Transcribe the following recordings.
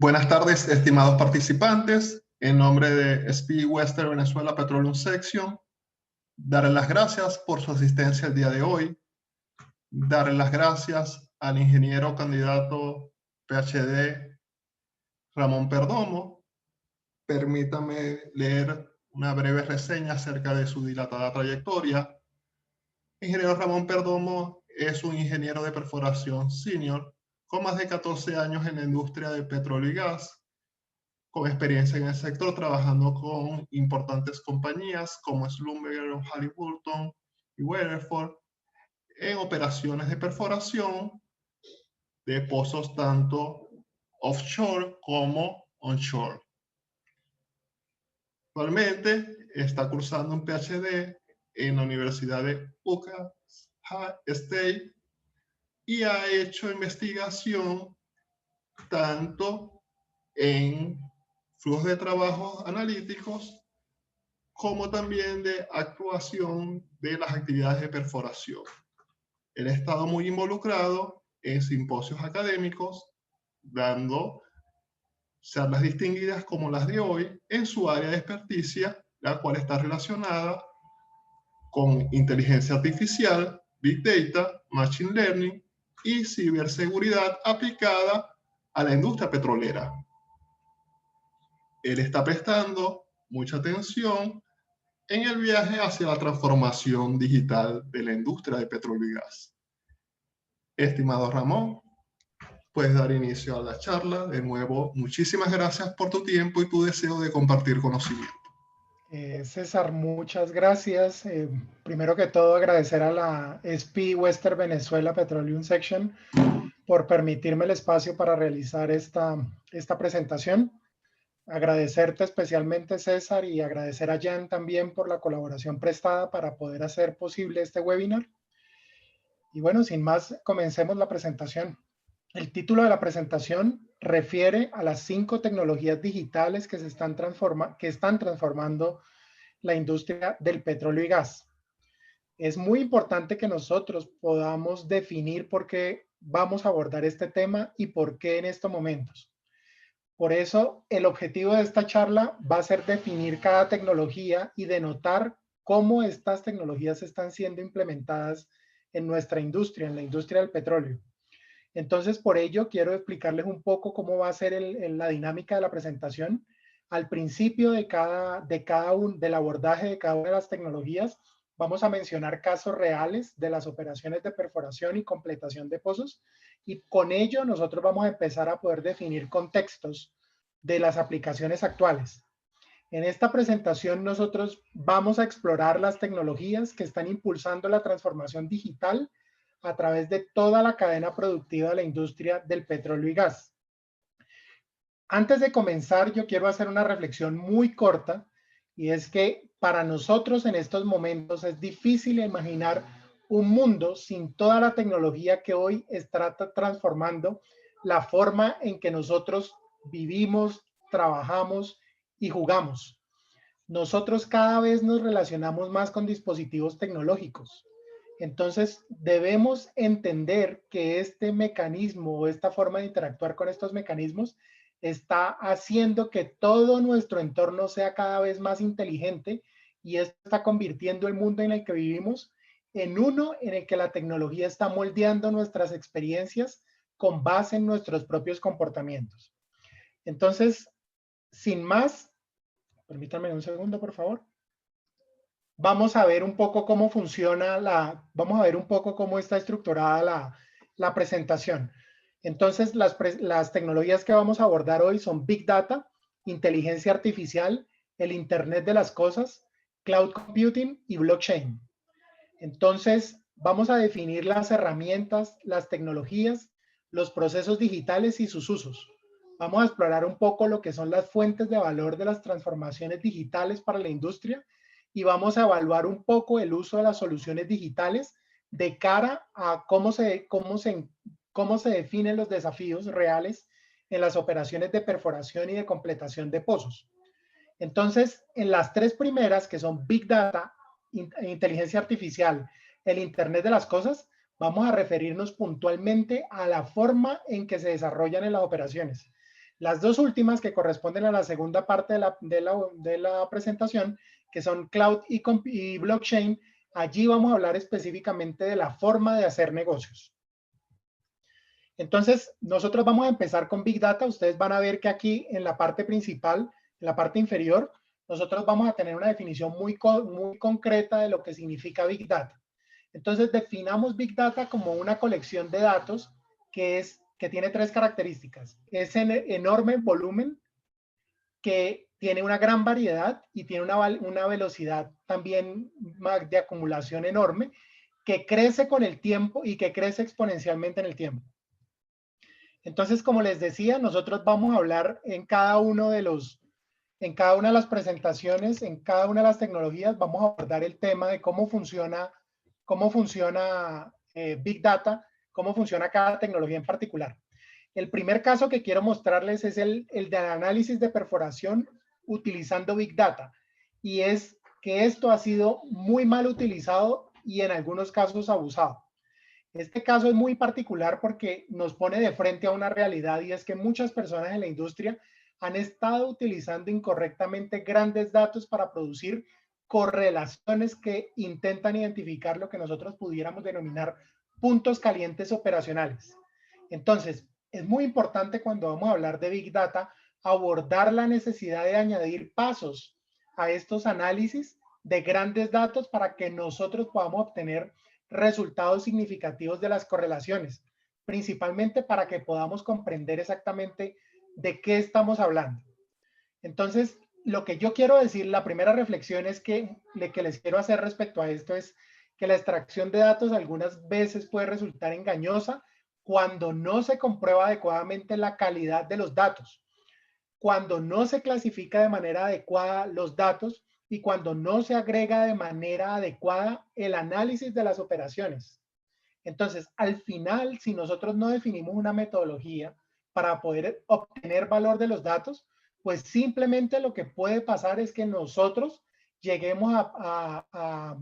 Buenas tardes, estimados participantes. En nombre de SP Western Venezuela Petroleum Section, darles las gracias por su asistencia el día de hoy. Darles las gracias al ingeniero candidato PhD Ramón Perdomo. Permítame leer una breve reseña acerca de su dilatada trayectoria. Ingeniero Ramón Perdomo es un ingeniero de perforación senior con más de 14 años en la industria de petróleo y gas, con experiencia en el sector, trabajando con importantes compañías como Schlumberger, Halliburton y Weatherford en operaciones de perforación de pozos tanto offshore como onshore. Actualmente está cursando un PhD en la Universidad de Utah State y ha hecho investigación tanto en flujos de trabajo analíticos como también de actuación de las actividades de perforación. Él ha estado muy involucrado en simposios académicos, dando charlas distinguidas como las de hoy en su área de experticia, la cual está relacionada con inteligencia artificial, Big Data, Machine Learning y ciberseguridad aplicada a la industria petrolera. Él está prestando mucha atención en el viaje hacia la transformación digital de la industria de petróleo y gas. Estimado Ramón, puedes dar inicio a la charla. De nuevo, muchísimas gracias por tu tiempo y tu deseo de compartir conocimiento. César, muchas gracias. Primero que todo, agradecer a la SP Western Venezuela Petroleum Section por permitirme el espacio para realizar esta presentación. Agradecerte especialmente, César, y agradecer a Jan también por la colaboración prestada para poder hacer posible este webinar. Y bueno, sin más, comencemos la presentación. El título de la presentación refiere a las 5 tecnologías digitales que están transformando la industria del petróleo y gas. Es muy importante que nosotros podamos definir por qué vamos a abordar este tema y por qué en estos momentos. Por eso, el objetivo de esta charla va a ser definir cada tecnología y denotar cómo estas tecnologías están siendo implementadas en nuestra industria, en la industria del petróleo. Entonces, por ello, quiero explicarles un poco cómo va a ser la dinámica de la presentación. Al principio del abordaje de cada una de las tecnologías, vamos a mencionar casos reales de las operaciones de perforación y completación de pozos, y con ello nosotros vamos a empezar a poder definir contextos de las aplicaciones actuales. En esta presentación nosotros vamos a explorar las tecnologías que están impulsando la transformación digital a través de toda la cadena productiva de la industria del petróleo y gas. Antes de comenzar, yo quiero hacer una reflexión muy corta, y es que para nosotros en estos momentos es difícil imaginar un mundo sin toda la tecnología que hoy está transformando la forma en que nosotros vivimos, trabajamos y jugamos. Nosotros cada vez nos relacionamos más con dispositivos tecnológicos. Entonces, debemos entender que este mecanismo o esta forma de interactuar con estos mecanismos está haciendo que todo nuestro entorno sea cada vez más inteligente, y esto está convirtiendo el mundo en el que vivimos en uno en el que la tecnología está moldeando nuestras experiencias con base en nuestros propios comportamientos. Entonces, sin más, permítanme un segundo, por favor. Vamos a ver un poco cómo vamos a ver un poco cómo está estructurada la presentación. Entonces, las tecnologías que vamos a abordar hoy son Big Data, inteligencia artificial, el Internet de las cosas, Cloud Computing y Blockchain. Entonces, vamos a definir las herramientas, las tecnologías, los procesos digitales y sus usos. Vamos a explorar un poco lo que son las fuentes de valor de las transformaciones digitales para la industria, y vamos a evaluar un poco el uso de las soluciones digitales de cara a cómo se definen los desafíos reales en las operaciones de perforación y de completación de pozos. Entonces, en las 3 primeras, que son Big Data, inteligencia artificial, el Internet de las cosas, vamos a referirnos puntualmente a la forma en que se desarrollan en las operaciones. Las dos últimas que corresponden a la segunda parte de la presentación, que son Cloud y Blockchain, allí vamos a hablar específicamente de la forma de hacer negocios. Entonces, nosotros vamos a empezar con Big Data. Ustedes van a ver que aquí en la parte principal, en la parte inferior, nosotros vamos a tener una definición muy concreta de lo que significa Big Data. Entonces, definamos Big Data como una colección de datos que tiene tres características. Es en enorme volumen, que tiene una gran variedad y tiene una velocidad también de acumulación enorme, que crece con el tiempo y que crece exponencialmente en el tiempo. Entonces, como les decía, nosotros vamos a hablar en cada una de las presentaciones, en cada una de las tecnologías, vamos a abordar el tema de cómo funciona Big Data, cómo funciona cada tecnología en particular. El primer caso que quiero mostrarles es el de análisis de perforación utilizando Big Data. Y es que esto ha sido muy mal utilizado y en algunos casos abusado. Este caso es muy particular porque nos pone de frente a una realidad, y es que muchas personas en la industria han estado utilizando incorrectamente grandes datos para producir correlaciones que intentan identificar lo que nosotros pudiéramos denominar puntos calientes operacionales. Entonces, es muy importante cuando vamos a hablar de Big Data abordar la necesidad de añadir pasos a estos análisis de grandes datos para que nosotros podamos obtener resultados significativos de las correlaciones, principalmente para que podamos comprender exactamente de qué estamos hablando. Entonces, lo que yo quiero decir, la primera reflexión es que les quiero hacer respecto a esto es que la extracción de datos algunas veces puede resultar engañosa cuando no se comprueba adecuadamente la calidad de los datos, cuando no se clasifica de manera adecuada los datos y cuando no se agrega de manera adecuada el análisis de las operaciones. Entonces, al final, si nosotros no definimos una metodología para poder obtener valor de los datos, pues simplemente lo que puede pasar es que nosotros lleguemos a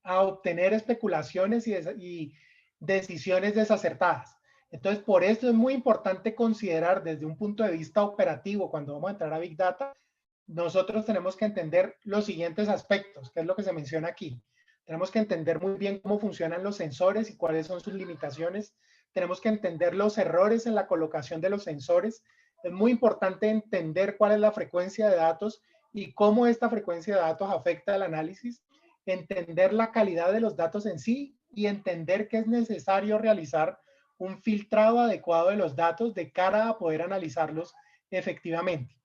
obtener especulaciones y decisiones desacertadas. Entonces, por eso es muy importante considerar desde un punto de vista operativo, cuando vamos a entrar a Big Data, nosotros tenemos que entender los siguientes aspectos, que es lo que se menciona aquí. Tenemos que entender muy bien cómo funcionan los sensores y cuáles son sus limitaciones. Tenemos que entender los errores en la colocación de los sensores. Es muy importante entender cuál es la frecuencia de datos y cómo esta frecuencia de datos afecta el análisis. Entender la calidad de los datos en sí y entender que es necesario realizar un filtrado adecuado de los datos de cara a poder analizarlos efectivamente.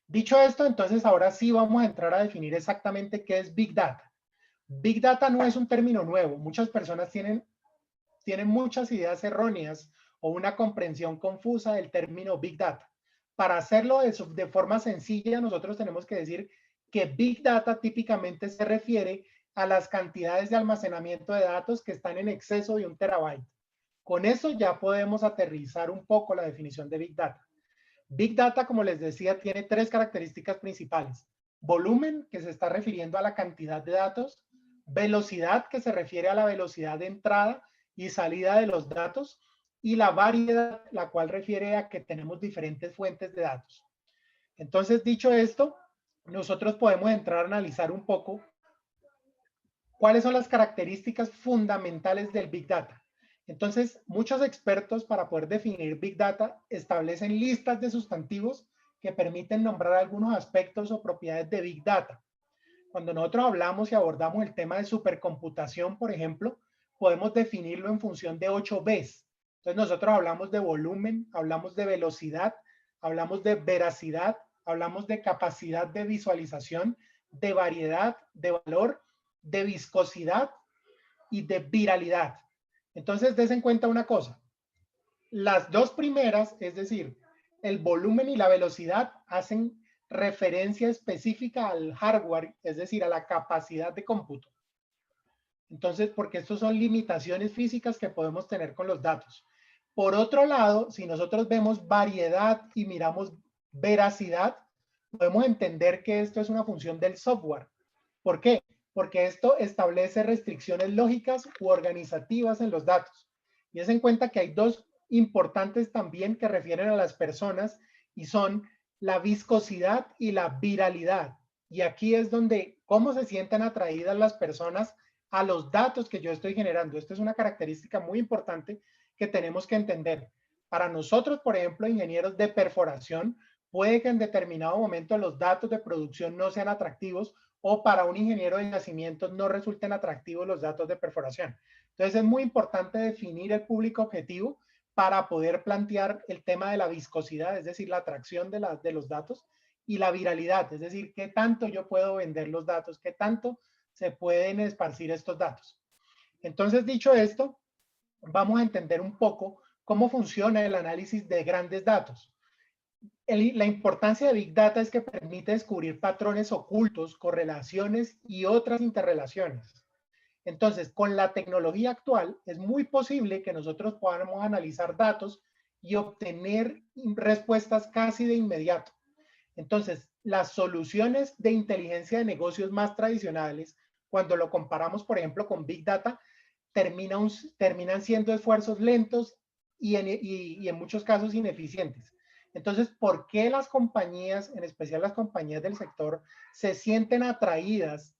Dicho esto, entonces ahora sí vamos a entrar a definir exactamente qué es Big Data. Big Data no es un término nuevo. Muchas personas tienen muchas ideas erróneas o una comprensión confusa del término Big Data. Para hacerlo de forma sencilla, nosotros tenemos que decir que Big Data típicamente se refiere a las cantidades de almacenamiento de datos que están en exceso de 1 terabyte. Con eso ya podemos aterrizar un poco la definición de Big Data. Big Data, como les decía, tiene tres características principales. Volumen, que se está refiriendo a la cantidad de datos. Velocidad, que se refiere a la velocidad de entrada y salida de los datos. Y la variedad, la cual refiere a que tenemos diferentes fuentes de datos. Entonces, dicho esto, nosotros podemos entrar a analizar un poco cuáles son las características fundamentales del Big Data. Entonces, muchos expertos para poder definir Big Data establecen listas de sustantivos que permiten nombrar algunos aspectos o propiedades de Big Data. Cuando nosotros hablamos y abordamos el tema de supercomputación, por ejemplo, podemos definirlo en función de 8 Bs. Entonces, nosotros hablamos de volumen, hablamos de velocidad, hablamos de veracidad, hablamos de capacidad de visualización, de variedad, de valor, de viscosidad y de viralidad. Entonces, des en cuenta una cosa. Las dos primeras, es decir, el volumen y la velocidad, hacen referencia específica al hardware, es decir, a la capacidad de cómputo. Entonces, porque estos son limitaciones físicas que podemos tener con los datos. Por otro lado, si nosotros vemos variedad y miramos veracidad, podemos entender que esto es una función del software. ¿Por qué? Porque esto establece restricciones lógicas u organizativas en los datos. Y es en cuenta que hay dos importantes también que refieren a las personas y son la viscosidad y la viralidad. Y aquí es donde, cómo se sienten atraídas las personas a los datos que yo estoy generando. Esta es una característica muy importante que tenemos que entender. Para nosotros, por ejemplo, ingenieros de perforación, puede que en determinado momento los datos de producción no sean atractivos o para un ingeniero de yacimientos no resulten atractivos los datos de perforación. Entonces es muy importante definir el público objetivo para poder plantear el tema de la viscosidad, es decir, la atracción de los datos, y la viralidad, es decir, qué tanto yo puedo vender los datos, qué tanto se pueden esparcir estos datos. Entonces, dicho esto, vamos a entender un poco cómo funciona el análisis de grandes datos. La importancia de Big Data es que permite descubrir patrones ocultos, correlaciones y otras interrelaciones. Entonces, con la tecnología actual, es muy posible que nosotros podamos analizar datos y obtener respuestas casi de inmediato. Entonces, las soluciones de inteligencia de negocios más tradicionales, cuando lo comparamos, por ejemplo, con Big Data, terminan siendo esfuerzos lentos y en muchos casos ineficientes. Entonces, ¿por qué las compañías, en especial las compañías del sector, se sienten atraídas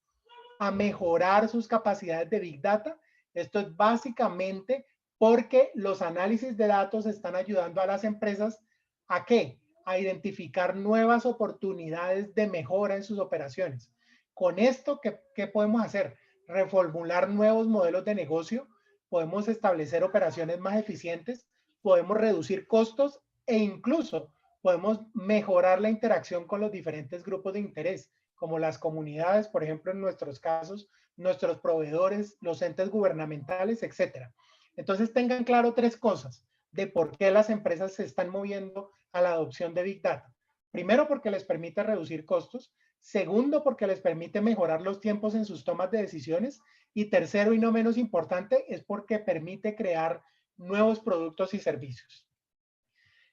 a mejorar sus capacidades de Big Data? Esto es básicamente porque los análisis de datos están ayudando a las empresas ¿a qué? A identificar nuevas oportunidades de mejora en sus operaciones. Con esto, ¿qué podemos hacer? Reformular nuevos modelos de negocio, podemos establecer operaciones más eficientes, podemos reducir costos e incluso podemos mejorar la interacción con los diferentes grupos de interés, como las comunidades, por ejemplo, en nuestros casos, nuestros proveedores, los entes gubernamentales, etcétera. Entonces tengan claro tres cosas de por qué las empresas se están moviendo a la adopción de Big Data. Primero, porque les permite reducir costos. Segundo, porque les permite mejorar los tiempos en sus tomas de decisiones. Y tercero, y no menos importante, es porque permite crear nuevos productos y servicios.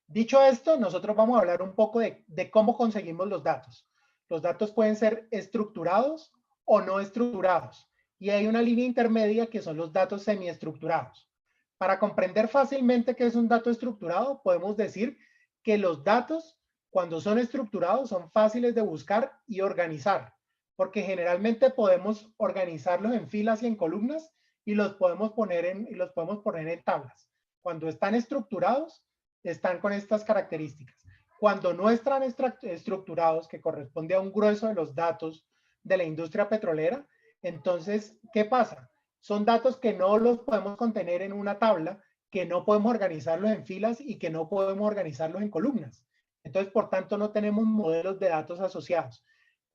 Dicho esto, nosotros vamos a hablar un poco de cómo conseguimos los datos. Los datos pueden ser estructurados o no estructurados. Y hay una línea intermedia que son los datos semiestructurados. Para comprender fácilmente qué es un dato estructurado, podemos decir que los datos, cuando son estructurados, son fáciles de buscar y organizar, porque generalmente podemos organizarlos en filas y en columnas y los podemos poner en tablas. Cuando están estructurados, están con estas características. Cuando no están estructurados, que corresponde a un grueso de los datos de la industria petrolera, entonces, ¿qué pasa? Son datos que no los podemos contener en una tabla, que no podemos organizarlos en filas y que no podemos organizarlos en columnas. Entonces, por tanto, no tenemos modelos de datos asociados.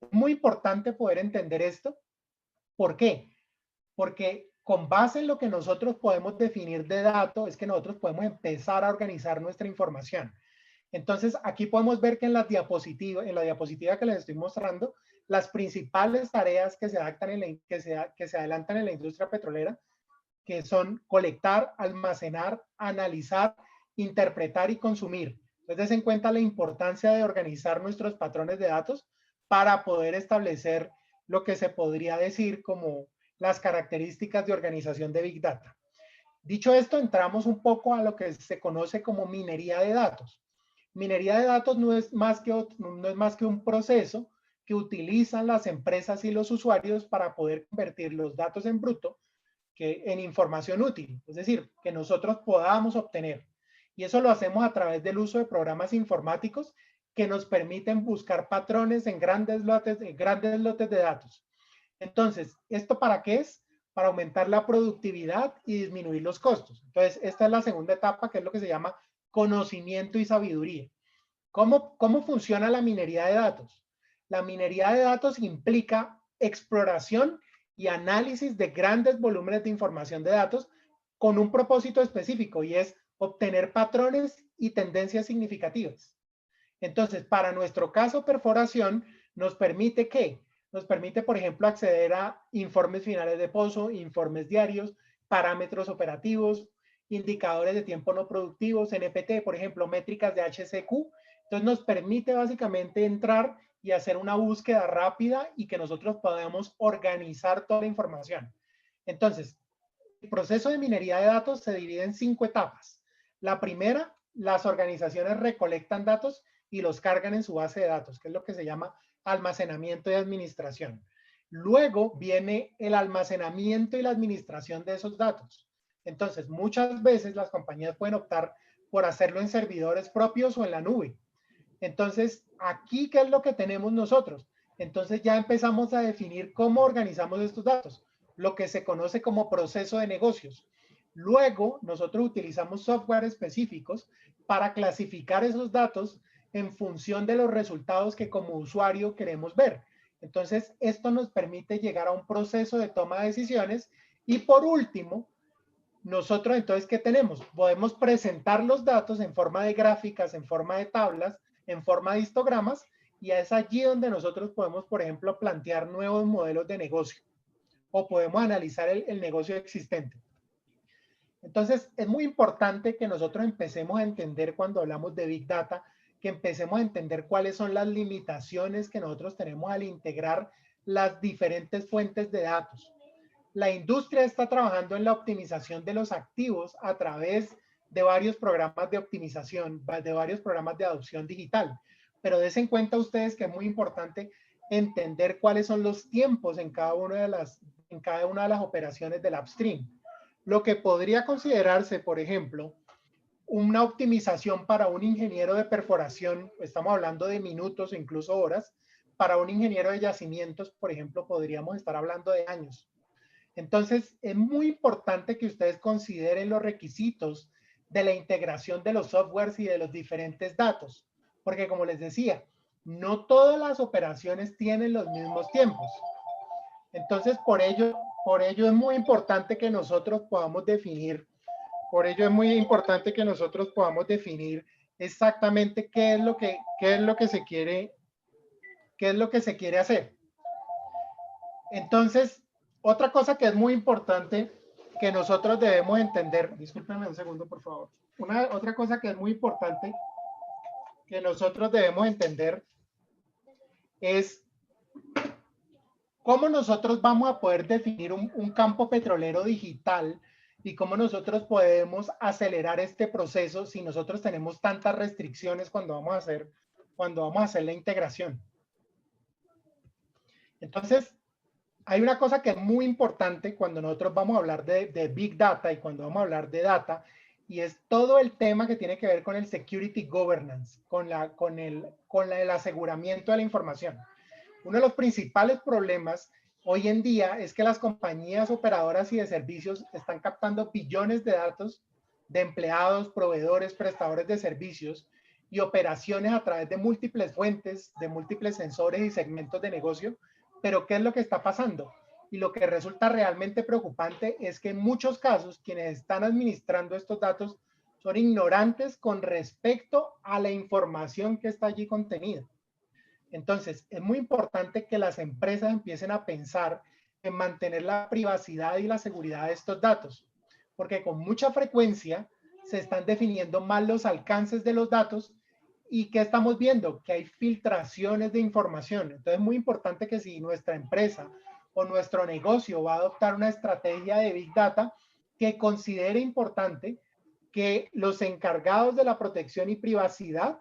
Es muy importante poder entender esto. ¿Por qué? Porque con base en lo que nosotros podemos definir de datos, es que nosotros podemos empezar a organizar nuestra información. Entonces, aquí podemos ver que en la diapositiva que les estoy mostrando, las principales tareas que se adelantan en la industria petrolera, que son colectar, almacenar, analizar, interpretar y consumir. Entonces, den en cuenta la importancia de organizar nuestros patrones de datos para poder establecer lo que se podría decir como las características de organización de Big Data. Dicho esto, entramos un poco a lo que se conoce como minería de datos. Minería de datos no es más que un proceso que utilizan las empresas y los usuarios para poder convertir los datos en bruto en información útil, es decir, que nosotros podamos obtener. Y eso lo hacemos a través del uso de programas informáticos que nos permiten buscar patrones en grandes lotes de datos. Entonces, ¿esto para qué es? Para aumentar la productividad y disminuir los costos. Entonces, esta es la segunda etapa, que es lo que se llama conocimiento y sabiduría. ¿Cómo funciona la minería de datos? La minería de datos implica exploración y análisis de grandes volúmenes de información de datos con un propósito específico y es obtener patrones y tendencias significativas. Entonces, para nuestro caso, perforación nos permite ¿qué? Nos permite, por ejemplo, acceder a informes finales de pozo, informes diarios, parámetros operativos, indicadores de tiempo no productivos, NPT, por ejemplo, métricas de HCQ. Entonces, nos permite básicamente entrar y hacer una búsqueda rápida y que nosotros podamos organizar toda la información. Entonces, el proceso de minería de datos se divide en 5 etapas. La primera, las organizaciones recolectan datos y los cargan en su base de datos, que es lo que se llama almacenamiento y administración. Luego viene el almacenamiento y la administración de esos datos. Entonces, muchas veces las compañías pueden optar por hacerlo en servidores propios o en la nube. Entonces, aquí, ¿qué es lo que tenemos nosotros? Entonces ya empezamos a definir cómo organizamos estos datos, lo que se conoce como proceso de negocios. Luego, nosotros utilizamos software específicos para clasificar esos datos en función de los resultados que como usuario queremos ver. Entonces, esto nos permite llegar a un proceso de toma de decisiones. Y por último, nosotros entonces, ¿qué tenemos? Podemos presentar los datos en forma de gráficas, en forma de tablas, en forma de histogramas, y es allí donde nosotros podemos, por ejemplo, plantear nuevos modelos de negocio o podemos analizar el negocio existente. Entonces, es muy importante que nosotros empecemos a entender cuando hablamos de Big Data, que empecemos a entender cuáles son las limitaciones que nosotros tenemos al integrar las diferentes fuentes de datos. La industria está trabajando en la optimización de los activos a través de varios programas de optimización, de varios programas de adopción digital. Pero des en cuenta ustedes que es muy importante entender cuáles son los tiempos en cada una de las operaciones del upstream. Lo que podría considerarse, por ejemplo, una optimización para un ingeniero de perforación, estamos hablando de minutos o incluso horas, para un ingeniero de yacimientos, por ejemplo, podríamos estar hablando de años. Entonces, es muy importante que ustedes consideren los requisitos de la integración de los softwares y de los diferentes datos, porque como les decía, no todas las operaciones tienen los mismos tiempos. Entonces, por ello es muy importante que nosotros podamos definir, exactamente qué es lo que se quiere hacer. Entonces, otra cosa que es muy importante que nosotros debemos entender, discúlpenme un segundo, por favor. Otra cosa que es muy importante que nosotros debemos entender es cómo nosotros vamos a poder definir un campo petrolero digital y cómo nosotros podemos acelerar este proceso si nosotros tenemos tantas restricciones cuando vamos a hacer la integración. Entonces, hay una cosa que es muy importante cuando nosotros vamos a hablar de Big Data y cuando vamos a hablar de data, y es todo el tema que tiene que ver con el security governance, con el aseguramiento de la información. Uno de los principales problemas hoy en día es que las compañías operadoras y de servicios están captando billones de datos de empleados, proveedores, prestadores de servicios y operaciones a través de múltiples fuentes, de múltiples sensores y segmentos de negocio. Pero ¿qué es lo que está pasando? Y lo que resulta realmente preocupante es que en muchos casos quienes están administrando estos datos son ignorantes con respecto a la información que está allí contenida. Entonces, es muy importante que las empresas empiecen a pensar en mantener la privacidad y la seguridad de estos datos, porque con mucha frecuencia se están definiendo mal los alcances de los datos. ¿Y qué estamos viendo? Que hay filtraciones de información. Entonces es muy importante que si nuestra empresa o nuestro negocio va a adoptar una estrategia de Big Data, que considere importante que los encargados de la protección y privacidad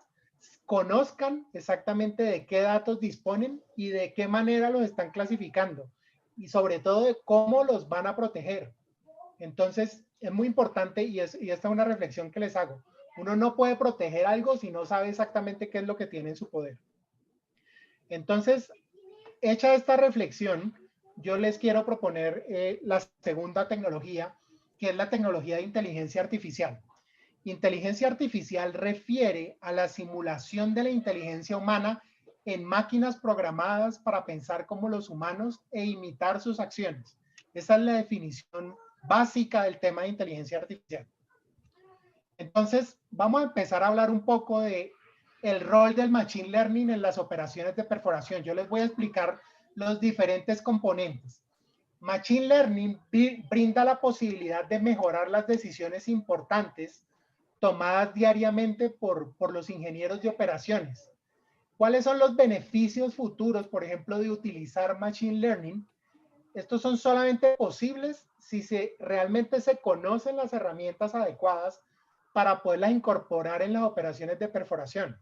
conozcan exactamente de qué datos disponen y de qué manera los están clasificando y sobre todo de cómo los van a proteger. Entonces es muy importante y esta es una reflexión que les hago. Uno no puede proteger algo si no sabe exactamente qué es lo que tiene en su poder. Entonces, hecha esta reflexión, yo les quiero proponer la segunda tecnología, que es la tecnología de inteligencia artificial. Inteligencia artificial refiere a la simulación de la inteligencia humana en máquinas programadas para pensar como los humanos e imitar sus acciones. Esa es la definición básica del tema de inteligencia artificial. Entonces, vamos a empezar a hablar un poco de el rol del Machine Learning en las operaciones de perforación. Yo les voy a explicar los diferentes componentes. Machine Learning brinda la posibilidad de mejorar las decisiones importantes tomadas diariamente por los ingenieros de operaciones. ¿Cuáles son los beneficios futuros, por ejemplo, de utilizar Machine Learning? Estos son solamente posibles si realmente se conocen las herramientas adecuadas para poderlas incorporar en las operaciones de perforación.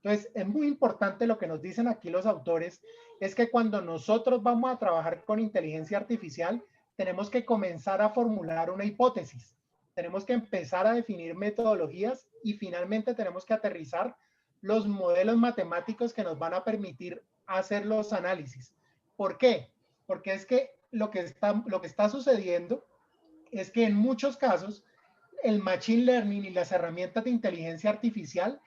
Entonces, es muy importante lo que nos dicen aquí los autores, es que cuando nosotros vamos a trabajar con inteligencia artificial, tenemos que comenzar a formular una hipótesis. Tenemos que empezar a definir metodologías y finalmente tenemos que aterrizar los modelos matemáticos que nos van a permitir hacer los análisis. ¿Por qué? Porque es que lo que está sucediendo es que en muchos casos el machine learning y las herramientas de inteligencia artificial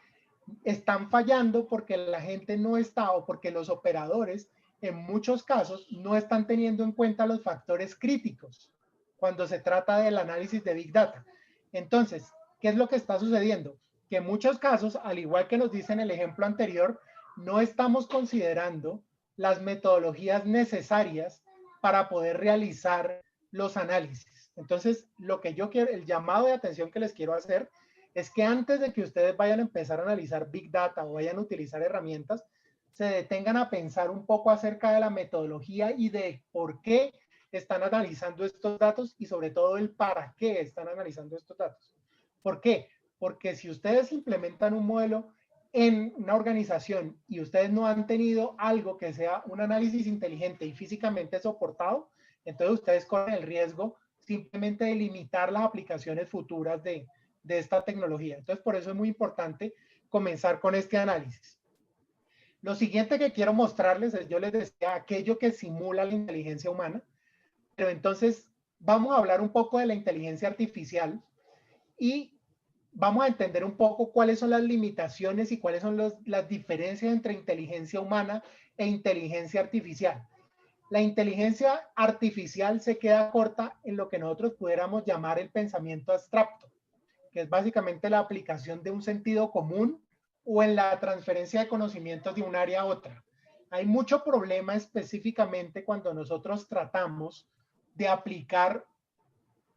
están fallando porque la gente no está, o porque los operadores en muchos casos no están teniendo en cuenta los factores críticos cuando se trata del análisis de Big Data. Entonces, ¿qué es lo que está sucediendo? Que en muchos casos, al igual que nos dice en el ejemplo anterior, no estamos considerando las metodologías necesarias para poder realizar los análisis. Entonces, lo que yo quiero, el llamado de atención que les quiero hacer es que antes de que ustedes vayan a empezar a analizar Big Data o vayan a utilizar herramientas, se detengan a pensar un poco acerca de la metodología y de por qué están analizando estos datos y sobre todo el para qué están analizando estos datos. ¿Por qué? Porque si ustedes implementan un modelo en una organización y ustedes no han tenido algo que sea un análisis inteligente y físicamente soportado, entonces ustedes corren el riesgo simplemente de limitar las aplicaciones futuras de esta tecnología. Entonces, por eso es muy importante comenzar con este análisis. Lo siguiente que quiero mostrarles es, yo les decía, aquello que simula la inteligencia humana, pero entonces vamos a hablar un poco de la inteligencia artificial y vamos a entender un poco cuáles son las limitaciones y cuáles son las diferencias entre inteligencia humana e inteligencia artificial. La inteligencia artificial se queda corta en lo que nosotros pudiéramos llamar el pensamiento abstracto, que es básicamente la aplicación de un sentido común o en la transferencia de conocimientos de un área a otra. Hay mucho problema específicamente cuando nosotros tratamos de aplicar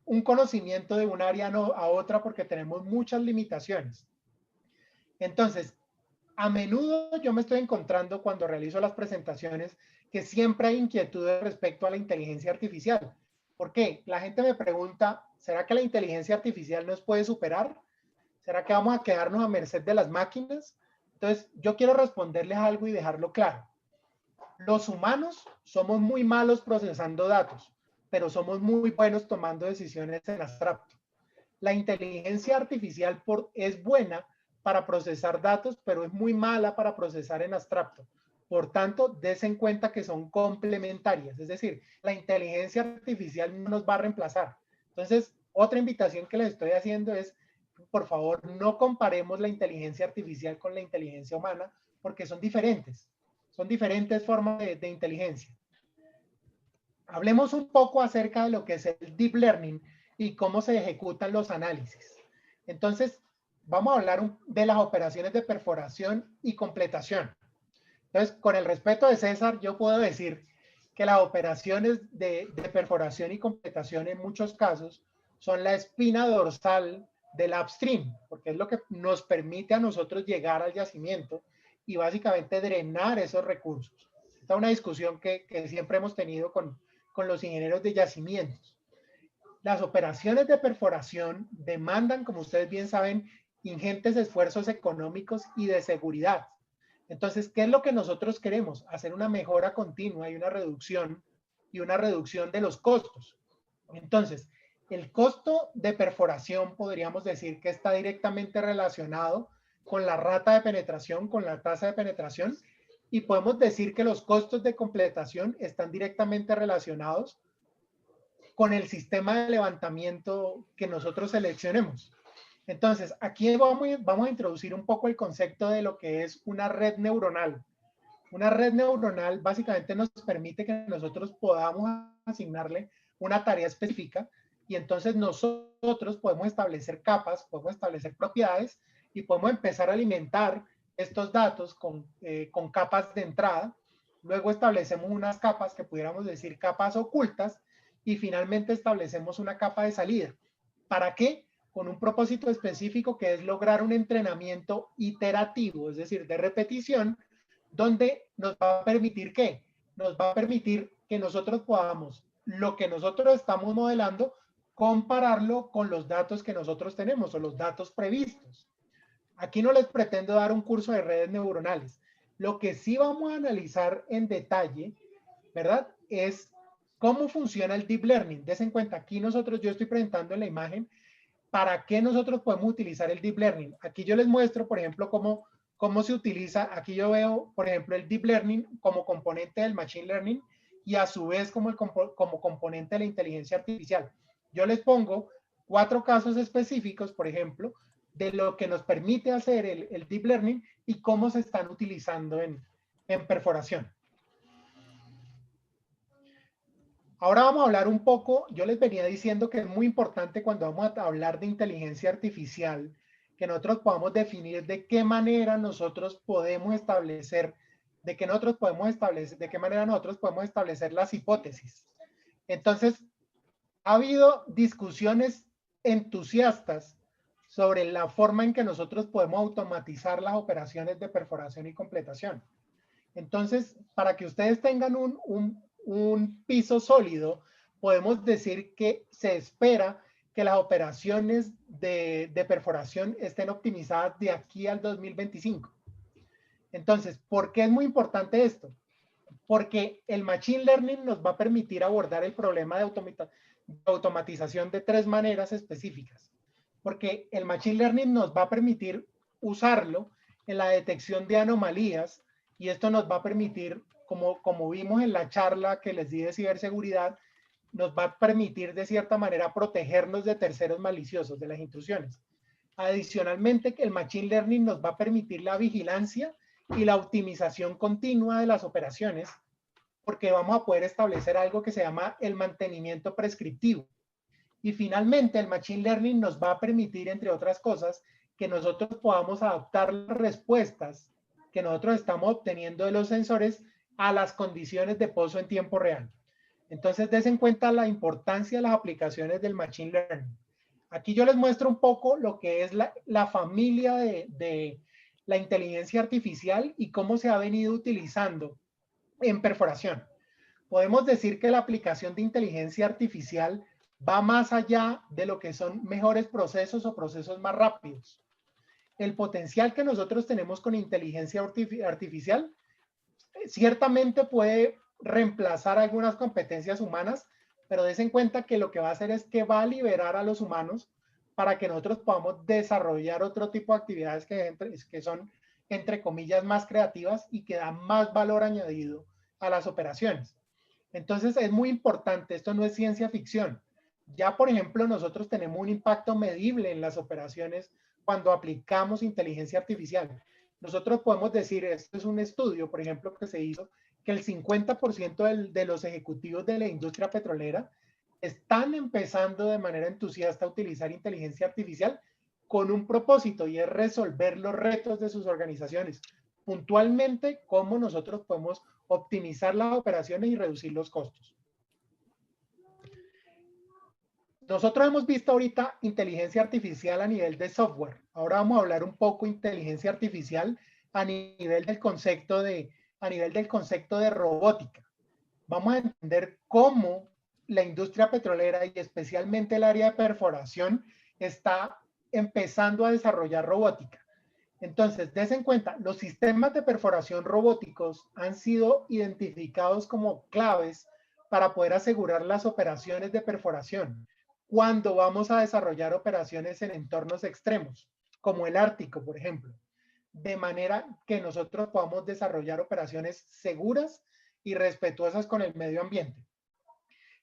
un conocimiento de un área a otra porque tenemos muchas limitaciones. Entonces, a menudo yo me estoy encontrando cuando realizo las presentaciones que siempre hay inquietudes respecto a la inteligencia artificial. ¿Por qué? La gente me pregunta, ¿será que la inteligencia artificial nos puede superar? ¿Será que vamos a quedarnos a merced de las máquinas? Entonces, yo quiero responderles algo y dejarlo claro. Los humanos somos muy malos procesando datos, pero somos muy buenos tomando decisiones en abstracto. La inteligencia artificial es buena para procesar datos, pero es muy mala para procesar en abstracto. Por tanto, dense en cuenta que son complementarias, es decir, la inteligencia artificial no nos va a reemplazar. Entonces, otra invitación que les estoy haciendo es, por favor, no comparemos la inteligencia artificial con la inteligencia humana, porque son diferentes formas de inteligencia. Hablemos un poco acerca de lo que es el deep learning y cómo se ejecutan los análisis. Entonces, vamos a hablar de las operaciones de perforación y completación. Entonces, con el respeto de César, yo puedo decir que las operaciones de perforación y completación en muchos casos son la espina dorsal del upstream, porque es lo que nos permite a nosotros llegar al yacimiento y básicamente drenar esos recursos. Esta es una discusión que siempre hemos tenido con los ingenieros de yacimientos. Las operaciones de perforación demandan, como ustedes bien saben, ingentes esfuerzos económicos y de seguridad. Entonces, ¿qué es lo que nosotros queremos? Hacer una mejora continua y una reducción de los costos. Entonces, el costo de perforación podríamos decir que está directamente relacionado con la rata de penetración, con la tasa de penetración, y podemos decir que los costos de completación están directamente relacionados con el sistema de levantamiento que nosotros seleccionemos. Entonces, aquí vamos a introducir un poco el concepto de lo que es una red neuronal. Una red neuronal básicamente nos permite que nosotros podamos asignarle una tarea específica y entonces nosotros podemos establecer capas, podemos establecer propiedades y podemos empezar a alimentar estos datos con capas de entrada. Luego establecemos unas capas que pudiéramos decir capas ocultas y finalmente establecemos una capa de salida. ¿Para qué? Con un propósito específico que es lograr un entrenamiento iterativo, es decir, de repetición, donde nos va a permitir ¿qué? Nos va a permitir que nosotros podamos, lo que nosotros estamos modelando, compararlo con los datos que nosotros tenemos o los datos previstos. Aquí no les pretendo dar un curso de redes neuronales. Lo que sí vamos a analizar en detalle, ¿verdad? Es cómo funciona el deep learning. Des en cuenta, aquí yo estoy presentando en la imagen para qué nosotros podemos utilizar el deep learning. Aquí yo les muestro, por ejemplo, cómo se utiliza. Aquí yo veo, por ejemplo, el deep learning como componente del machine learning y a su vez como componente de la inteligencia artificial. Yo les pongo 4 casos específicos, por ejemplo, de lo que nos permite hacer el deep learning y cómo se están utilizando en perforación. Ahora vamos a hablar un poco, yo les venía diciendo que es muy importante cuando vamos a hablar de inteligencia artificial, que nosotros podamos definir de qué manera nosotros podemos establecer, de qué manera nosotros podemos establecer las hipótesis. Entonces, ha habido discusiones entusiastas sobre la forma en que nosotros podemos automatizar las operaciones de perforación y completación. Entonces, para que ustedes tengan un piso sólido, podemos decir que se espera que las operaciones de perforación estén optimizadas de aquí al 2025. Entonces, ¿por qué es muy importante esto? Porque el Machine Learning nos va a permitir abordar el problema de automatización de 3 maneras específicas. Porque el Machine Learning nos va a permitir usarlo en la detección de anomalías y esto nos va a permitir, como vimos en la charla que les di de ciberseguridad, nos va a permitir de cierta manera protegernos de terceros maliciosos, de las intrusiones. Adicionalmente, el Machine Learning nos va a permitir la vigilancia y la optimización continua de las operaciones, porque vamos a poder establecer algo que se llama el mantenimiento prescriptivo. Y finalmente, el Machine Learning nos va a permitir, entre otras cosas, que nosotros podamos adaptar las respuestas que nosotros estamos obteniendo de los sensores a las condiciones de pozo en tiempo real. Entonces, des en cuenta la importancia de las aplicaciones del Machine Learning. Aquí yo les muestro un poco lo que es la familia de la inteligencia artificial y cómo se ha venido utilizando en perforación. Podemos decir que la aplicación de inteligencia artificial va más allá de lo que son mejores procesos o procesos más rápidos. El potencial que nosotros tenemos con inteligencia artificial ciertamente puede reemplazar algunas competencias humanas, pero des en cuenta que lo que va a hacer es que va a liberar a los humanos para que nosotros podamos desarrollar otro tipo de actividades que son, entre comillas, más creativas y que dan más valor añadido a las operaciones. Entonces es muy importante, esto no es ciencia ficción. Ya, por ejemplo, nosotros tenemos un impacto medible en las operaciones cuando aplicamos inteligencia artificial. Nosotros podemos decir, esto es un estudio, por ejemplo, que se hizo, que el 50% de los ejecutivos de la industria petrolera están empezando de manera entusiasta a utilizar inteligencia artificial con un propósito y es resolver los retos de sus organizaciones. Puntualmente, cómo nosotros podemos optimizar las operaciones y reducir los costos. Nosotros hemos visto ahorita inteligencia artificial a nivel de software. Ahora vamos a hablar un poco de inteligencia artificial a nivel del concepto de robótica. Vamos a entender cómo la industria petrolera y especialmente el área de perforación está empezando a desarrollar robótica. Entonces, des en cuenta, los sistemas de perforación robóticos han sido identificados como claves para poder asegurar las operaciones de perforación cuando vamos a desarrollar operaciones en entornos extremos, como el Ártico, por ejemplo, de manera que nosotros podamos desarrollar operaciones seguras y respetuosas con el medio ambiente.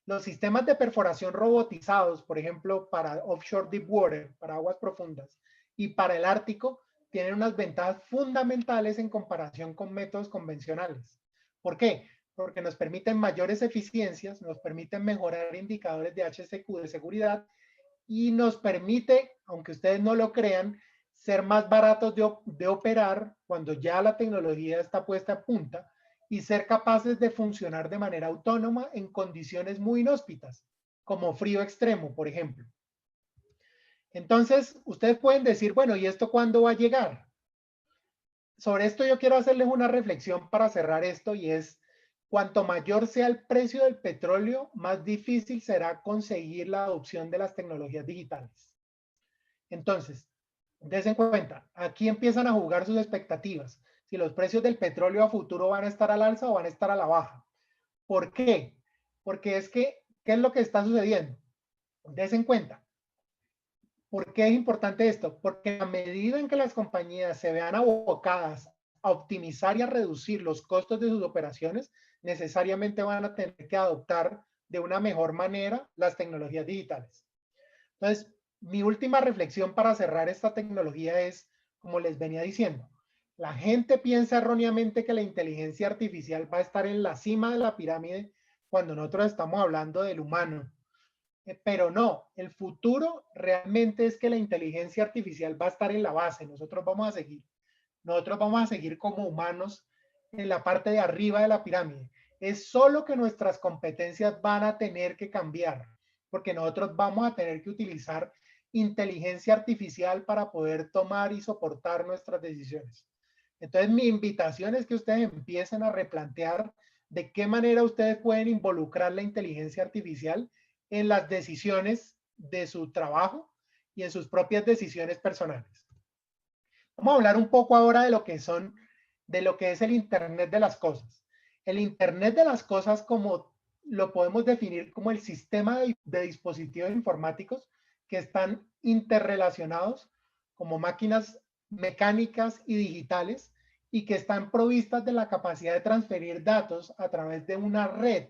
Los sistemas de perforación robotizados, por ejemplo, para offshore deep water, para aguas profundas, y para el Ártico, tienen unas ventajas fundamentales en comparación con métodos convencionales. ¿Por qué? Porque nos permiten mayores eficiencias, nos permiten mejorar indicadores de HSQ de seguridad y nos permite, aunque ustedes no lo crean, ser más baratos de operar cuando ya la tecnología está puesta a punta y ser capaces de funcionar de manera autónoma en condiciones muy inhóspitas, como frío extremo, por ejemplo. Entonces, ustedes pueden decir, bueno, ¿y esto cuándo va a llegar? Sobre esto yo quiero hacerles una reflexión para cerrar esto y es, cuanto mayor sea el precio del petróleo, más difícil será conseguir la adopción de las tecnologías digitales. Entonces, des en cuenta, aquí empiezan a jugar sus expectativas. Si los precios del petróleo a futuro van a estar al alza o van a estar a la baja. ¿Por qué? Porque es que, ¿qué es lo que está sucediendo? Des en cuenta. ¿Por qué es importante esto? Porque a medida en que las compañías se vean abocadas a optimizar y a reducir los costos de sus operaciones, necesariamente van a tener que adoptar de una mejor manera las tecnologías digitales. Entonces, mi última reflexión para cerrar esta tecnología es, como les venía diciendo, la gente piensa erróneamente que la inteligencia artificial va a estar en la cima de la pirámide cuando nosotros estamos hablando del humano. Pero no, el futuro realmente es que la inteligencia artificial va a estar en la base. Nosotros vamos a seguir como humanos en la parte de arriba de la pirámide. Es solo que nuestras competencias van a tener que cambiar, porque nosotros vamos a tener que utilizar inteligencia artificial para poder tomar y soportar nuestras decisiones. Entonces, mi invitación es que ustedes empiecen a replantear de qué manera ustedes pueden involucrar la inteligencia artificial en las decisiones de su trabajo y en sus propias decisiones personales. Vamos a hablar un poco ahora de lo que es el Internet de las cosas. El Internet de las cosas, como lo podemos definir como el sistema de dispositivos informáticos que están interrelacionados como máquinas mecánicas y digitales y que están provistas de la capacidad de transferir datos a través de una red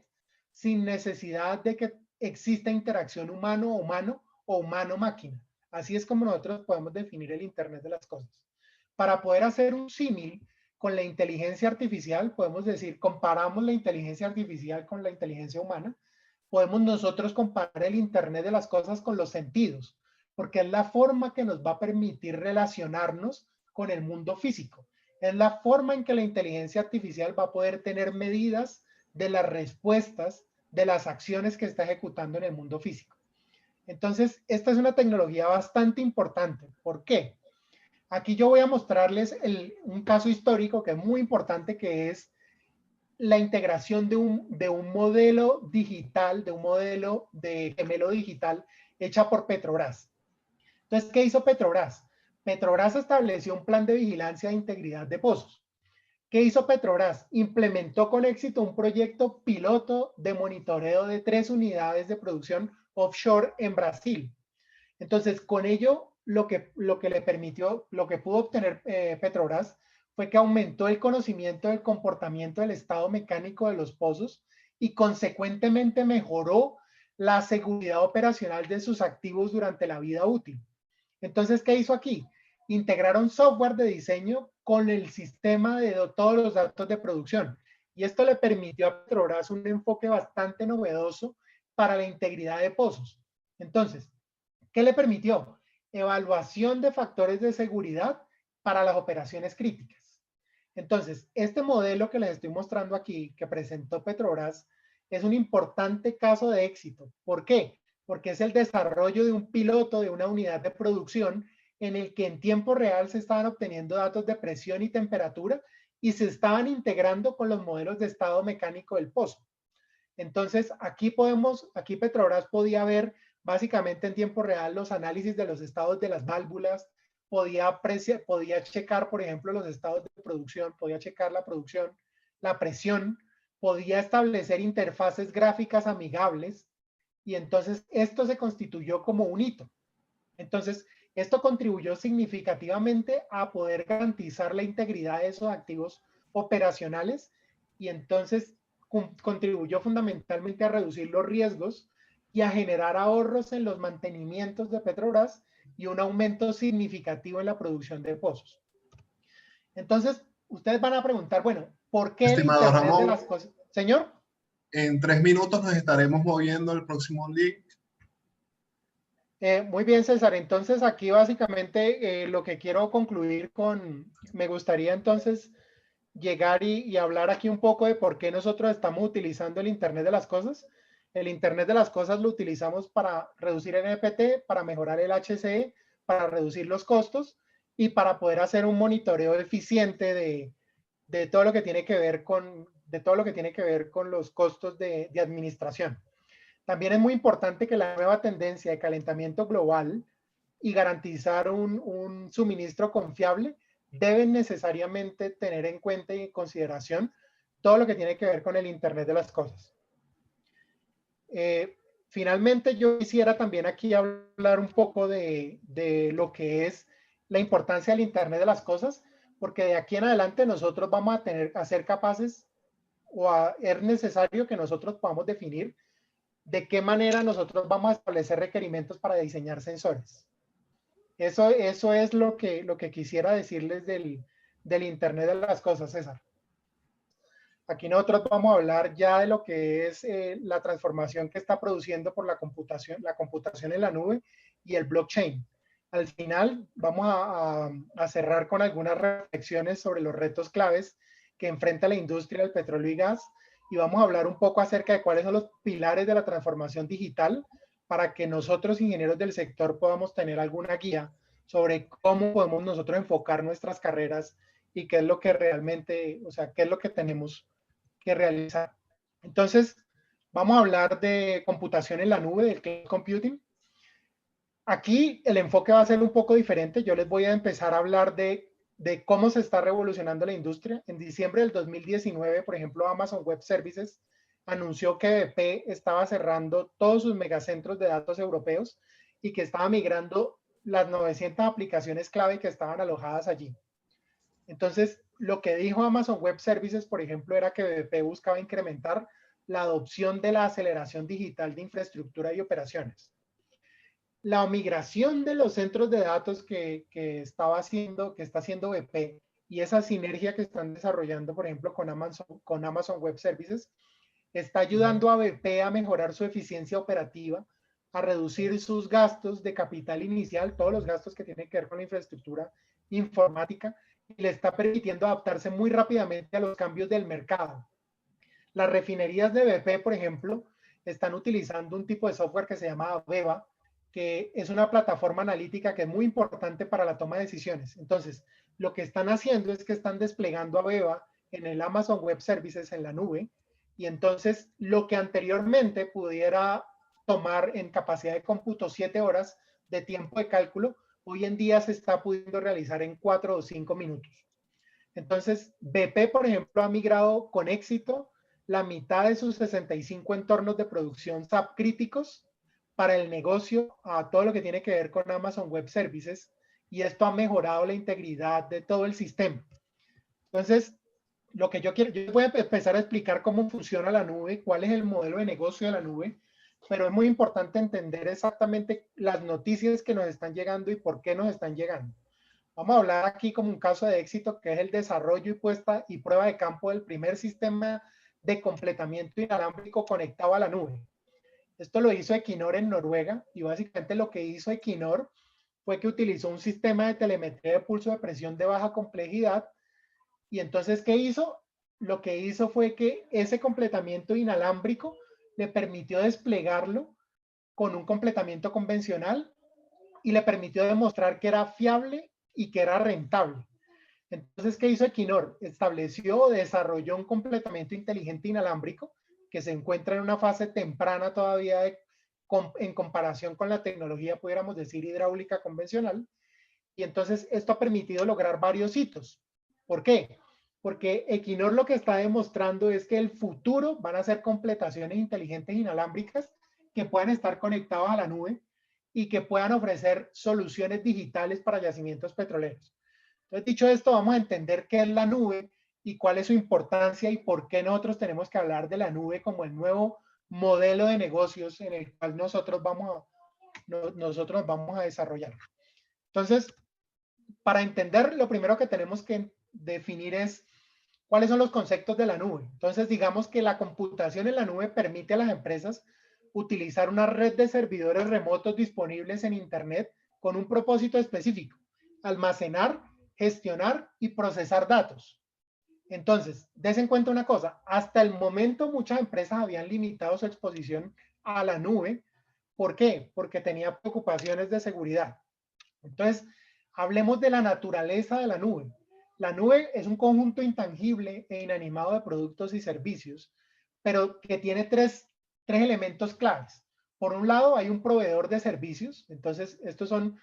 sin necesidad de que exista interacción humano-humano o humano-máquina. Así es como nosotros podemos definir el Internet de las cosas. Para poder hacer un símil con la inteligencia artificial, podemos decir, comparamos la inteligencia artificial con la inteligencia humana, podemos nosotros comparar el Internet de las cosas con los sentidos, porque es la forma que nos va a permitir relacionarnos con el mundo físico. Es la forma en que la inteligencia artificial va a poder tener medidas de las respuestas de las acciones que está ejecutando en el mundo físico. Entonces, esta es una tecnología bastante importante. ¿Por qué? Aquí yo voy a mostrarles un caso histórico que es muy importante, que es la integración de un modelo digital, de un modelo de gemelo digital hecha por Petrobras. Entonces, ¿qué hizo Petrobras? Petrobras estableció un plan de vigilancia e integridad de pozos. ¿Qué hizo Petrobras? Implementó con éxito un proyecto piloto de monitoreo de 3 unidades de producción offshore en Brasil. Entonces, con ello, lo que le permitió, lo que pudo obtener Petrobras fue que aumentó el conocimiento del comportamiento del estado mecánico de los pozos y consecuentemente mejoró la seguridad operacional de sus activos durante la vida útil. Entonces, ¿qué hizo aquí? Integraron software de diseño con el sistema de todos los datos de producción. Y esto le permitió a Petrobras un enfoque bastante novedoso para la integridad de pozos. Entonces, ¿qué le permitió? Evaluación de factores de seguridad para las operaciones críticas. Entonces, este modelo que les estoy mostrando aquí, que presentó Petrobras, es un importante caso de éxito. ¿Por qué? Porque es el desarrollo de un piloto de una unidad de producción en el que en tiempo real se estaban obteniendo datos de presión y temperatura y se estaban integrando con los modelos de estado mecánico del pozo. Entonces, aquí Petrobras podía ver básicamente en tiempo real los análisis de los estados de las válvulas, podía checar, por ejemplo, los estados de producción, podía checar la producción, la presión, podía establecer interfaces gráficas amigables, y entonces esto se constituyó como un hito. Entonces, esto contribuyó significativamente a poder garantizar la integridad de esos activos operacionales y entonces contribuyó fundamentalmente a reducir los riesgos y a generar ahorros en los mantenimientos de Petrobras y un aumento significativo en la producción de pozos. Entonces, ustedes van a preguntar, bueno, ¿por qué el Estimado Internet Ramón, de las cosas? Señor. En 3 minutos nos estaremos moviendo al próximo link. Muy bien, César. Entonces, aquí básicamente lo que quiero concluir me gustaría entonces llegar y hablar aquí un poco de por qué nosotros estamos utilizando el Internet de las cosas. El Internet de las cosas lo utilizamos para reducir NPT, para mejorar el HCE, para reducir los costos y para poder hacer un monitoreo eficiente de todo lo que tiene que ver con de todo lo que tiene que ver con los costos de administración. También es muy importante que la nueva tendencia de calentamiento global y garantizar un suministro confiable deben necesariamente tener en cuenta y en consideración todo lo que tiene que ver con el Internet de las cosas. Finalmente, yo quisiera también aquí hablar un poco de lo que es la importancia del Internet de las cosas, porque de aquí en adelante nosotros vamos a tener a ser capaces es necesario que nosotros podamos definir de qué manera nosotros vamos a establecer requerimientos para diseñar sensores. Eso es lo que quisiera decirles del Internet de las cosas, César. Aquí nosotros vamos a hablar ya de lo que es la transformación que está produciendo por la computación en la nube y el blockchain. Al final vamos a cerrar con algunas reflexiones sobre los retos claves que enfrenta la industria del petróleo y gas, y vamos a hablar un poco acerca de cuáles son los pilares de la transformación digital para que nosotros, ingenieros del sector, podamos tener alguna guía sobre cómo podemos nosotros enfocar nuestras carreras y qué es lo que realmente, o sea, qué es lo que tenemos que realizar. Entonces, vamos a hablar de computación en la nube, del cloud computing. Aquí el enfoque va a ser un poco diferente. Yo les voy a empezar a hablar de cómo se está revolucionando la industria. En diciembre del 2019, por ejemplo, Amazon Web Services anunció que BP estaba cerrando todos sus megacentros de datos europeos y que estaba migrando las 900 aplicaciones clave que estaban alojadas allí. Entonces, lo que dijo Amazon Web Services, por ejemplo, era que BP buscaba incrementar la adopción de la aceleración digital de infraestructura y operaciones. La migración de los centros de datos que está haciendo BP y esa sinergia que están desarrollando, por ejemplo, con Amazon Web Services, está ayudando a BP a mejorar su eficiencia operativa, a reducir sus gastos de capital inicial, todos los gastos que tienen que ver con la infraestructura informática, y le está permitiendo adaptarse muy rápidamente a los cambios del mercado. Las refinerías de BP, por ejemplo, están utilizando un tipo de software que se llama Beba, que es una plataforma analítica que es muy importante para la toma de decisiones. Entonces, lo que están haciendo es que están desplegando a Beba en el Amazon Web Services en la nube, y entonces lo que anteriormente pudiera tomar en capacidad de cómputo 7 horas de tiempo de cálculo, hoy en día se está pudiendo realizar en 4 o 5 minutos. Entonces, BP, por ejemplo, ha migrado con éxito la mitad de sus 65 entornos de producción SAP críticos para el negocio a todo lo que tiene que ver con Amazon Web Services, y esto ha mejorado la integridad de todo el sistema. Entonces, lo que yo voy a empezar a explicar cómo funciona la nube, cuál es el modelo de negocio de la nube, pero es muy importante entender exactamente las noticias que nos están llegando y por qué nos están llegando. Vamos a hablar aquí como un caso de éxito, que es el desarrollo y puesta y prueba de campo del primer sistema de completamiento inalámbrico conectado a la nube. Esto lo hizo Equinor en Noruega, y básicamente lo que hizo Equinor fue que utilizó un sistema de telemetría de pulso de presión de baja complejidad. Y entonces, ¿qué hizo? Lo que hizo fue que ese completamiento inalámbrico le permitió desplegarlo con un completamiento convencional y le permitió demostrar que era fiable y que era rentable. Entonces, ¿qué hizo Equinor? Estableció, desarrolló un completamiento inteligente inalámbrico que se encuentra en una fase temprana todavía en comparación con la tecnología, pudiéramos decir, hidráulica convencional. Y entonces esto ha permitido lograr varios hitos. ¿Por qué? Porque Equinor lo que está demostrando es que el futuro van a ser completaciones inteligentes inalámbricas que puedan estar conectadas a la nube y que puedan ofrecer soluciones digitales para yacimientos petroleros. Entonces, dicho esto, vamos a entender qué es la nube y cuál es su importancia y por qué nosotros tenemos que hablar de la nube como el nuevo modelo de negocios en el cual nosotros vamos a desarrollar. Entonces, para entender, lo primero que tenemos que definir es cuáles son los conceptos de la nube. Entonces, digamos que la computación en la nube permite a las empresas utilizar una red de servidores remotos disponibles en Internet con un propósito específico: almacenar, gestionar y procesar datos. Entonces, des en cuenta una cosa: hasta el momento muchas empresas habían limitado su exposición a la nube. ¿Por qué? Porque tenía preocupaciones de seguridad. Entonces, hablemos de la naturaleza de la nube. La nube es un conjunto intangible e inanimado de productos y servicios, pero que tiene tres elementos claves. Por un lado, hay un proveedor de servicios. Entonces, estas son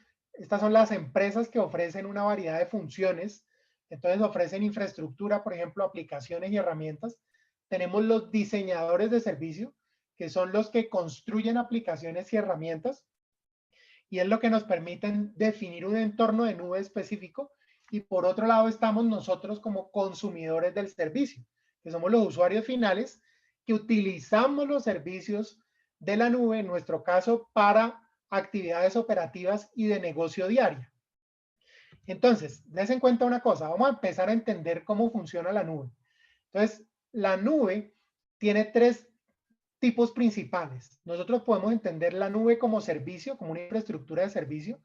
las empresas que ofrecen una variedad de funciones. Entonces, ofrecen infraestructura, por ejemplo, aplicaciones y herramientas. Tenemos los diseñadores de servicio, que son los que construyen aplicaciones y herramientas, y es lo que nos permite definir un entorno de nube específico. Y por otro lado estamos nosotros como consumidores del servicio, que somos los usuarios finales que utilizamos los servicios de la nube, en nuestro caso, para actividades operativas y de negocio diaria. Entonces, des en cuenta una cosa, vamos a empezar a entender cómo funciona la nube. Entonces, la nube tiene tres tipos principales. Nosotros podemos entender la nube como servicio, como una infraestructura de servicio,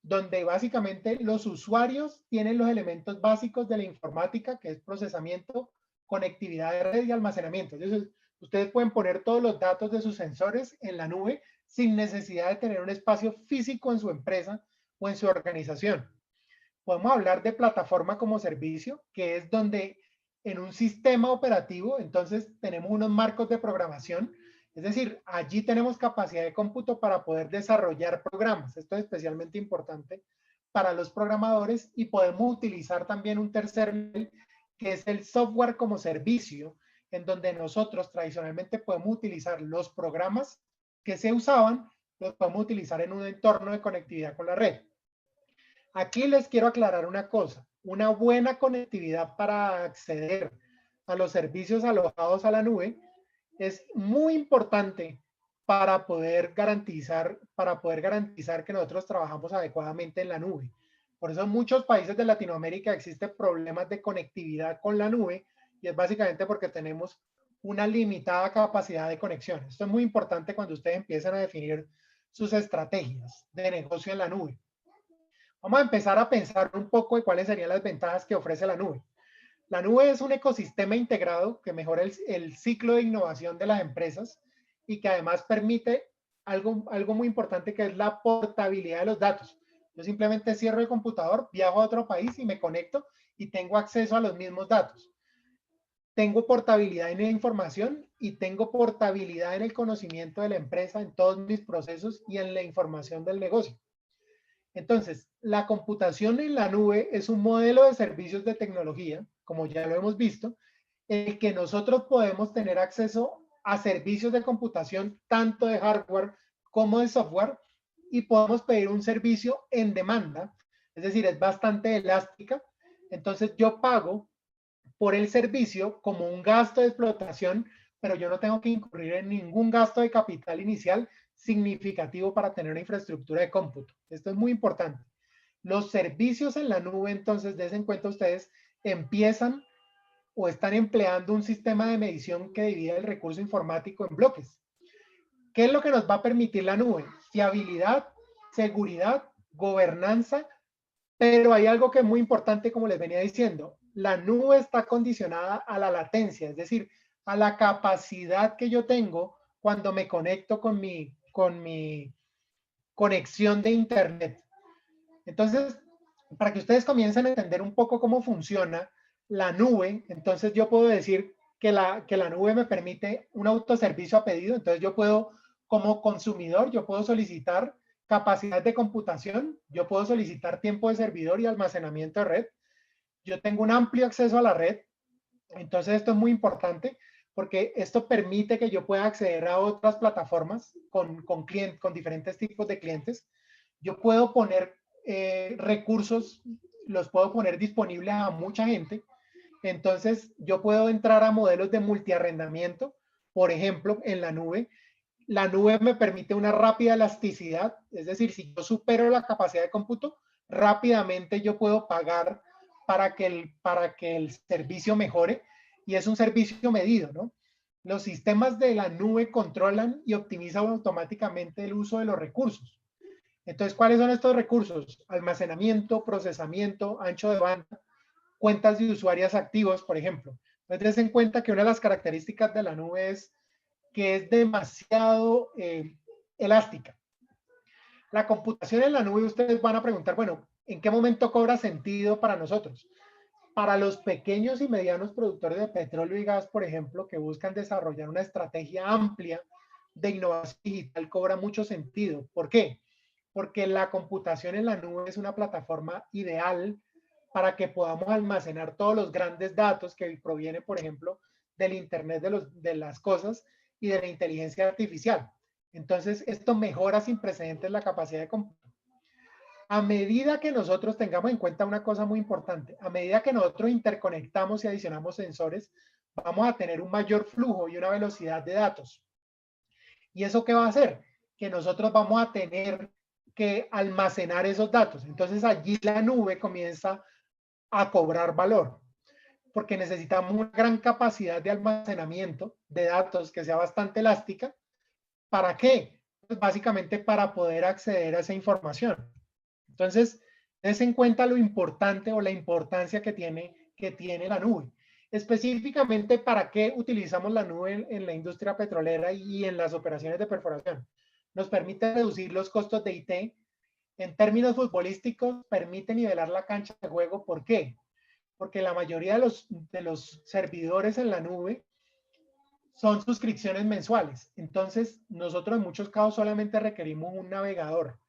donde básicamente los usuarios tienen los elementos básicos de la informática, que es procesamiento, conectividad de red y almacenamiento. Entonces, ustedes pueden poner todos los datos de sus sensores en la nube sin necesidad de tener un espacio físico en su empresa o en su organización. Podemos hablar de plataforma como servicio, que es donde en un sistema operativo, entonces tenemos unos marcos de programación, es decir, allí tenemos capacidad de cómputo para poder desarrollar programas. Esto es especialmente importante para los programadores, y podemos utilizar también un tercer nivel, que es el software como servicio, en donde nosotros tradicionalmente podemos utilizar los programas que se usaban, los podemos utilizar en un entorno de conectividad con la red. Aquí les quiero aclarar una cosa. Una buena conectividad para acceder a los servicios alojados a la nube es muy importante para poder garantizar que nosotros trabajamos adecuadamente en la nube. Por eso en muchos países de Latinoamérica existen problemas de conectividad con la nube, y es básicamente porque tenemos una limitada capacidad de conexión. Esto es muy importante cuando ustedes empiezan a definir sus estrategias de negocio en la nube. Vamos a empezar a pensar un poco de cuáles serían las ventajas que ofrece la nube. La nube es un ecosistema integrado que mejora el ciclo de innovación de las empresas, y que además permite algo muy importante, que es la portabilidad de los datos. Yo simplemente cierro el computador, viajo a otro país y me conecto y tengo acceso a los mismos datos. Tengo portabilidad en la información y tengo portabilidad en el conocimiento de la empresa, en todos mis procesos y en la información del negocio. Entonces, la computación en la nube es un modelo de servicios de tecnología, como ya lo hemos visto, en el que nosotros podemos tener acceso a servicios de computación, tanto de hardware como de software, y podemos pedir un servicio en demanda, es decir, es bastante elástica. Entonces, yo pago por el servicio como un gasto de explotación, pero yo no tengo que incurrir en ningún gasto de capital inicial significativo para tener una infraestructura de cómputo. Esto es muy importante. Los servicios en la nube, entonces, des en cuenta ustedes, empiezan o están empleando un sistema de medición que divide el recurso informático en bloques. ¿Qué es lo que nos va a permitir la nube? Fiabilidad, seguridad, gobernanza, pero hay algo que es muy importante, como les venía diciendo. La nube está condicionada a la latencia, es decir, a la capacidad que yo tengo cuando me conecto con mi conexión de Internet. Entonces, para que ustedes comiencen a entender un poco cómo funciona la nube, entonces yo puedo decir que la nube me permite un autoservicio a pedido. Entonces yo puedo, como consumidor, yo puedo solicitar capacidad de computación, yo puedo solicitar tiempo de servidor y almacenamiento de red. Yo tengo un amplio acceso a la red. Entonces esto es muy importante, porque esto permite que yo pueda acceder a otras plataformas con diferentes tipos de clientes. Yo puedo poner recursos, los puedo poner disponibles a mucha gente. Entonces yo puedo entrar a modelos de multiarrendamiento, por ejemplo, en la nube. La nube me permite una rápida elasticidad, es decir, si yo supero la capacidad de cómputo, rápidamente yo puedo pagar para que el servicio mejore, y es un servicio medido, ¿no? Los sistemas de la nube controlan y optimizan automáticamente el uso de los recursos. Entonces, ¿cuáles son estos recursos? Almacenamiento, procesamiento, ancho de banda, cuentas de usuarios activos, por ejemplo. Entonces, ten en cuenta que una de las características de la nube es que es demasiado elástica. La computación en la nube, ustedes van a preguntar, bueno, ¿en qué momento cobra sentido para nosotros? Para los pequeños y medianos productores de petróleo y gas, por ejemplo, que buscan desarrollar una estrategia amplia de innovación digital, cobra mucho sentido. ¿Por qué? Porque la computación en la nube es una plataforma ideal para que podamos almacenar todos los grandes datos que provienen, por ejemplo, del Internet de las cosas y de la inteligencia artificial. Entonces, esto mejora sin precedentes la capacidad de cómputo. A medida que nosotros tengamos en cuenta una cosa muy importante, a medida que nosotros interconectamos y adicionamos sensores, vamos a tener un mayor flujo y una velocidad de datos. ¿Y eso qué va a hacer? Que nosotros vamos a tener que almacenar esos datos. Entonces allí la nube comienza a cobrar valor, porque necesitamos una gran capacidad de almacenamiento de datos que sea bastante elástica. ¿Para qué? Pues básicamente para poder acceder a esa información. Entonces, des en cuenta lo importante o la importancia que tiene la nube. Específicamente, ¿para qué utilizamos la nube en la industria petrolera y en las operaciones de perforación? Nos permite reducir los costos de IT. En términos futbolísticos, permite nivelar la cancha de juego. ¿Por qué? Porque la mayoría de los servidores en la nube son suscripciones mensuales. Entonces, nosotros en muchos casos solamente requerimos un navegador.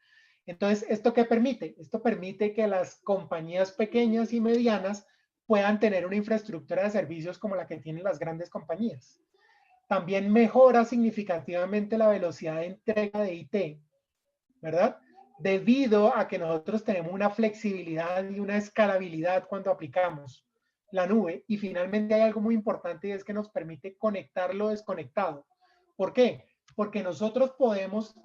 Entonces, ¿esto qué permite? Esto permite que las compañías pequeñas y medianas puedan tener una infraestructura de servicios como la que tienen las grandes compañías. También mejora significativamente la velocidad de entrega de IT, ¿verdad? Debido a que nosotros tenemos una flexibilidad y una escalabilidad cuando aplicamos la nube. Y finalmente hay algo muy importante y es que nos permite conectar lo desconectado. ¿Por qué? Porque nosotros podemos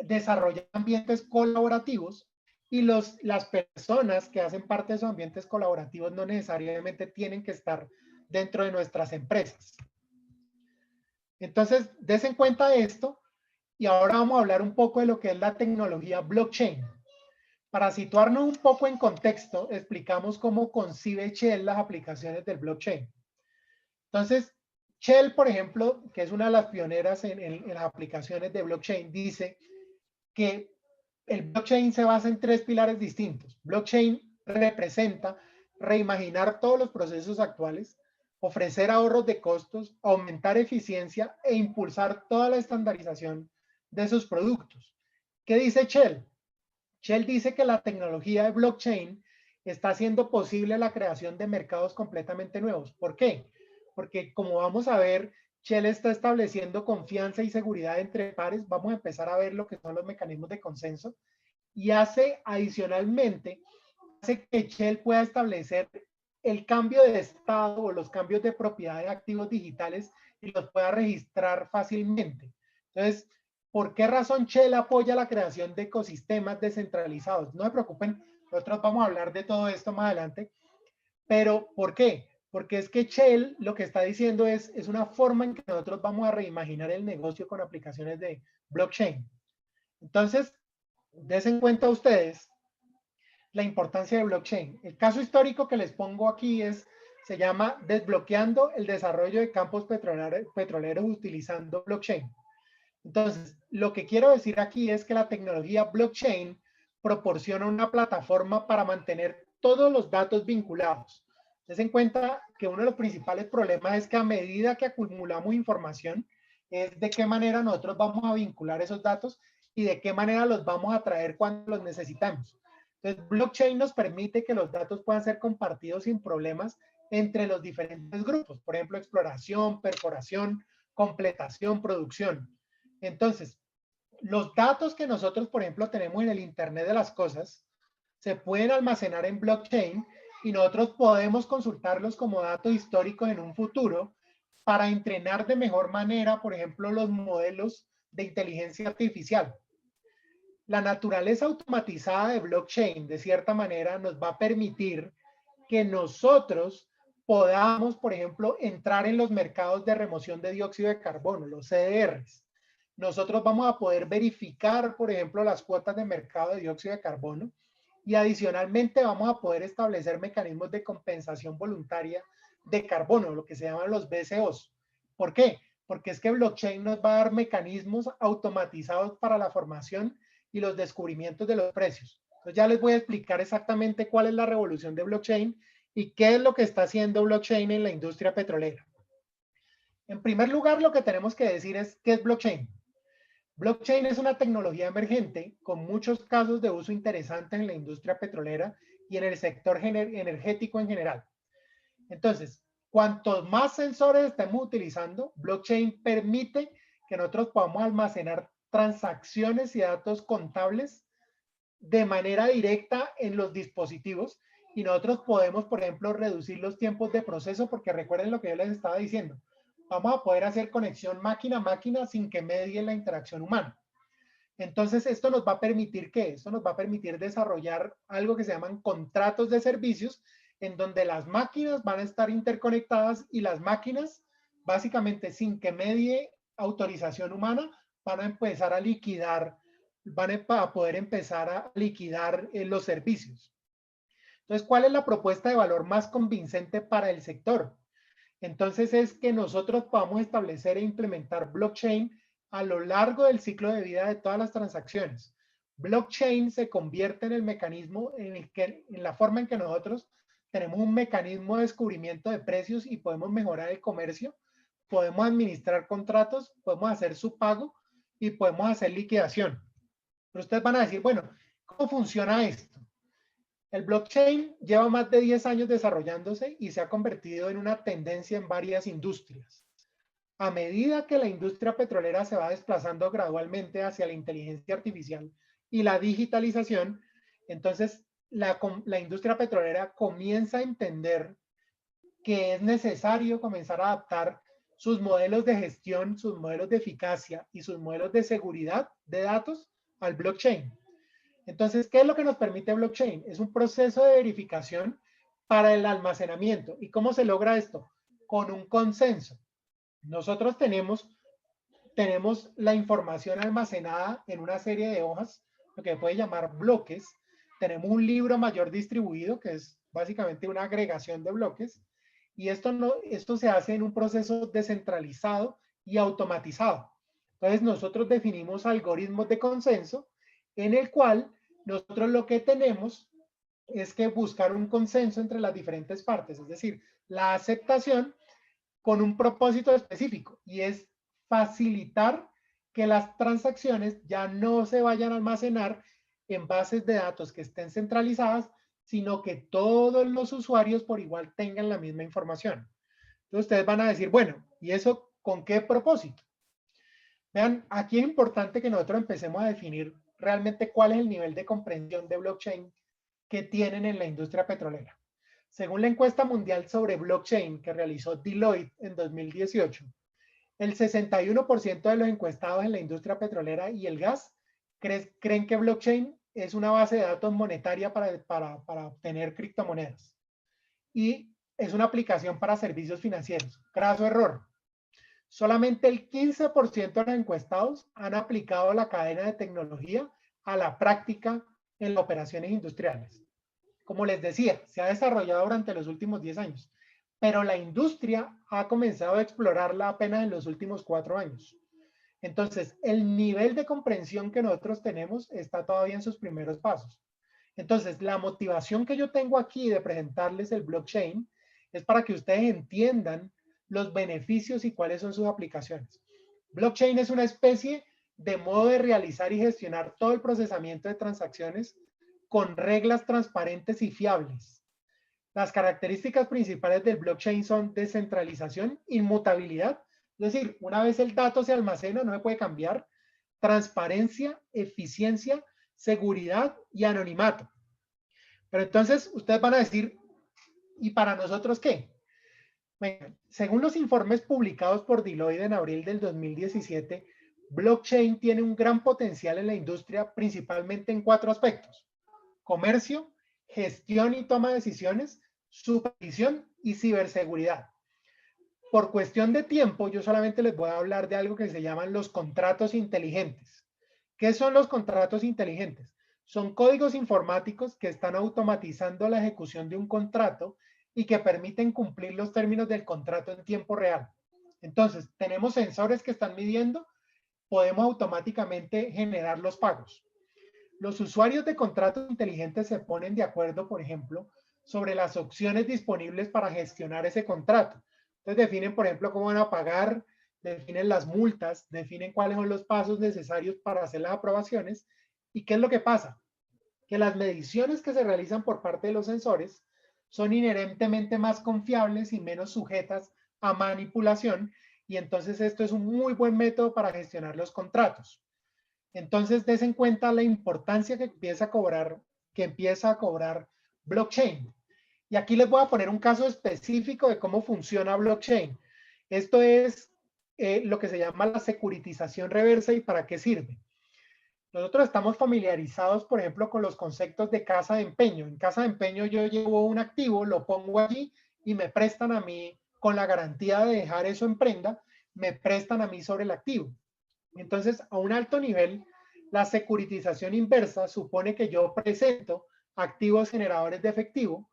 desarrollar ambientes colaborativos y las personas que hacen parte de esos ambientes colaborativos no necesariamente tienen que estar dentro de nuestras empresas. Entonces, des en cuenta esto y ahora vamos a hablar un poco de lo que es la tecnología blockchain. Para situarnos un poco en contexto, explicamos cómo concibe Shell las aplicaciones del blockchain. Entonces, Shell, por ejemplo, que es una de las pioneras en las aplicaciones de blockchain, dice que el blockchain se basa en tres pilares distintos. Blockchain representa reimaginar todos los procesos actuales, ofrecer ahorros de costos, aumentar eficiencia e impulsar toda la estandarización de sus productos. ¿Qué dice Shell? Shell dice que la tecnología de blockchain está haciendo posible la creación de mercados completamente nuevos. ¿Por qué? Porque como vamos a ver, Shell está estableciendo confianza y seguridad entre pares. Vamos a empezar a ver lo que son los mecanismos de consenso y hace adicionalmente, hace que Shell pueda establecer el cambio de estado o los cambios de propiedad de activos digitales y los pueda registrar fácilmente. Entonces, ¿por qué razón Shell apoya la creación de ecosistemas descentralizados? No se preocupen, nosotros vamos a hablar de todo esto más adelante, pero ¿por qué? Porque es que Shell lo que está diciendo es una forma en que nosotros vamos a reimaginar el negocio con aplicaciones de blockchain. Entonces, des en cuenta ustedes la importancia de blockchain. El caso histórico que les pongo aquí se llama Desbloqueando el desarrollo de campos petroleros utilizando blockchain. Entonces, lo que quiero decir aquí es que la tecnología blockchain proporciona una plataforma para mantener todos los datos vinculados. Ten en cuenta que uno de los principales problemas es que a medida que acumulamos información, es de qué manera nosotros vamos a vincular esos datos y de qué manera los vamos a traer cuando los necesitamos. Entonces, blockchain nos permite que los datos puedan ser compartidos sin problemas entre los diferentes grupos. Por ejemplo, exploración, perforación, completación, producción. Entonces, los datos que nosotros, por ejemplo, tenemos en el Internet de las cosas, se pueden almacenar en blockchain y nosotros podemos consultarlos como datos históricos en un futuro para entrenar de mejor manera, por ejemplo, los modelos de inteligencia artificial. La naturaleza automatizada de blockchain, de cierta manera, nos va a permitir que nosotros podamos, por ejemplo, entrar en los mercados de remoción de dióxido de carbono, los CDRs. Nosotros vamos a poder verificar, por ejemplo, las cuotas de mercado de dióxido de carbono y adicionalmente vamos a poder establecer mecanismos de compensación voluntaria de carbono, lo que se llaman los BCOs. ¿Por qué? Porque es que blockchain nos va a dar mecanismos automatizados para la formación y los descubrimientos de los precios. Entonces ya les voy a explicar exactamente cuál es la revolución de blockchain ¿Y qué es lo que está haciendo blockchain en la industria petrolera? En primer lugar, lo que tenemos que decir es, ¿qué es blockchain? Blockchain es una tecnología emergente con muchos casos de uso interesantes en la industria petrolera y en el sector energético en general. Entonces, cuantos más sensores estemos utilizando, blockchain permite que nosotros podamos almacenar transacciones y datos contables de manera directa en los dispositivos y nosotros podemos, por ejemplo, reducir los tiempos de proceso porque recuerden lo que yo les estaba diciendo. Vamos a poder hacer conexión máquina a máquina sin que medie la interacción humana. Entonces, esto nos va a permitir ¿qué? Esto nos va a permitir desarrollar algo que se llaman contratos de servicios, en donde las máquinas van a estar interconectadas y las máquinas, básicamente sin que medie autorización humana, van a empezar a liquidar, van a poder empezar a liquidar los servicios. Entonces, ¿cuál es la propuesta de valor más convincente para el sector? Entonces es que nosotros podamos establecer e implementar blockchain a lo largo del ciclo de vida de todas las transacciones. Blockchain se convierte en el mecanismo en la forma en que nosotros tenemos un mecanismo de descubrimiento de precios y podemos mejorar el comercio, podemos administrar contratos, podemos hacer su pago y podemos hacer liquidación. Pero ustedes van a decir, bueno, ¿cómo funciona esto? El blockchain lleva más de 10 años desarrollándose y se ha convertido en una tendencia en varias industrias. A medida que la industria petrolera se va desplazando gradualmente hacia la inteligencia artificial y la digitalización, entonces la industria petrolera comienza a entender que es necesario comenzar a adaptar sus modelos de gestión, sus modelos de eficacia y sus modelos de seguridad de datos al blockchain. Entonces, ¿qué es lo que nos permite blockchain? Es un proceso de verificación para el almacenamiento. ¿Y cómo se logra esto? Con un consenso. Nosotros tenemos la información almacenada en una serie de hojas, lo que se puede llamar bloques. Tenemos un libro mayor distribuido, que es básicamente una agregación de bloques. Y esto se hace en un proceso descentralizado y automatizado. Entonces, nosotros definimos algoritmos de consenso en el cual nosotros lo que tenemos es que buscar un consenso entre las diferentes partes, es decir, la aceptación con un propósito específico y es facilitar que las transacciones ya no se vayan a almacenar en bases de datos que estén centralizadas, sino que todos los usuarios por igual tengan la misma información. Entonces ustedes van a decir, bueno, ¿y eso con qué propósito? Vean, aquí es importante que nosotros empecemos a definir realmente cuál es el nivel de comprensión de blockchain que tienen en la industria petrolera. Según la encuesta mundial sobre blockchain que realizó Deloitte en 2018, el 61% de los encuestados en la industria petrolera y el gas creen que blockchain es una base de datos monetaria para obtener criptomonedas y es una aplicación para servicios financieros. Craso error. Solamente el 15% de los encuestados han aplicado la cadena de tecnología a la práctica en las operaciones industriales. Como les decía, se ha desarrollado durante los últimos 10 años, pero la industria ha comenzado a explorarla apenas en los últimos 4 años. Entonces, el nivel de comprensión que nosotros tenemos está todavía en sus primeros pasos. Entonces, la motivación que yo tengo aquí de presentarles el blockchain es para que ustedes entiendan los beneficios y cuáles son sus aplicaciones. Blockchain es una especie de modo de realizar y gestionar todo el procesamiento de transacciones con reglas transparentes y fiables. Las características principales del blockchain son descentralización, inmutabilidad, es decir, una vez el dato se almacena no se puede cambiar, transparencia, eficiencia, seguridad y anonimato. Pero entonces ustedes van a decir, ¿y para nosotros qué? Bueno, según los informes publicados por Deloitte en abril del 2017, blockchain tiene un gran potencial en la industria, principalmente en 4 aspectos: comercio, gestión y toma de decisiones, supervisión y ciberseguridad. Por cuestión de tiempo, yo solamente les voy a hablar de algo que se llaman los contratos inteligentes. ¿Qué son los contratos inteligentes? Son códigos informáticos que están automatizando la ejecución de un contrato y que permiten cumplir los términos del contrato en tiempo real. Entonces, tenemos sensores que están midiendo, podemos automáticamente generar los pagos. Los usuarios de contratos inteligentes se ponen de acuerdo, por ejemplo, sobre las opciones disponibles para gestionar ese contrato. Entonces definen, por ejemplo, cómo van a pagar, definen las multas, definen cuáles son los pasos necesarios para hacer las aprobaciones. ¿Y qué es lo que pasa? Que las mediciones que se realizan por parte de los sensores son inherentemente más confiables y menos sujetas a manipulación, y entonces esto es un muy buen método para gestionar los contratos. Entonces, des en cuenta la importancia que empieza a cobrar blockchain. Y aquí les voy a poner un caso específico de cómo funciona blockchain. Esto es lo que se llama la securitización reversa y para qué sirve. Nosotros estamos familiarizados, por ejemplo, con los conceptos de casa de empeño. En casa de empeño yo llevo un activo, lo pongo allí y me prestan a mí, con la garantía de dejar eso en prenda, me prestan a mí sobre el activo. Entonces, a un alto nivel, la securitización inversa supone que yo presento activos generadores de efectivo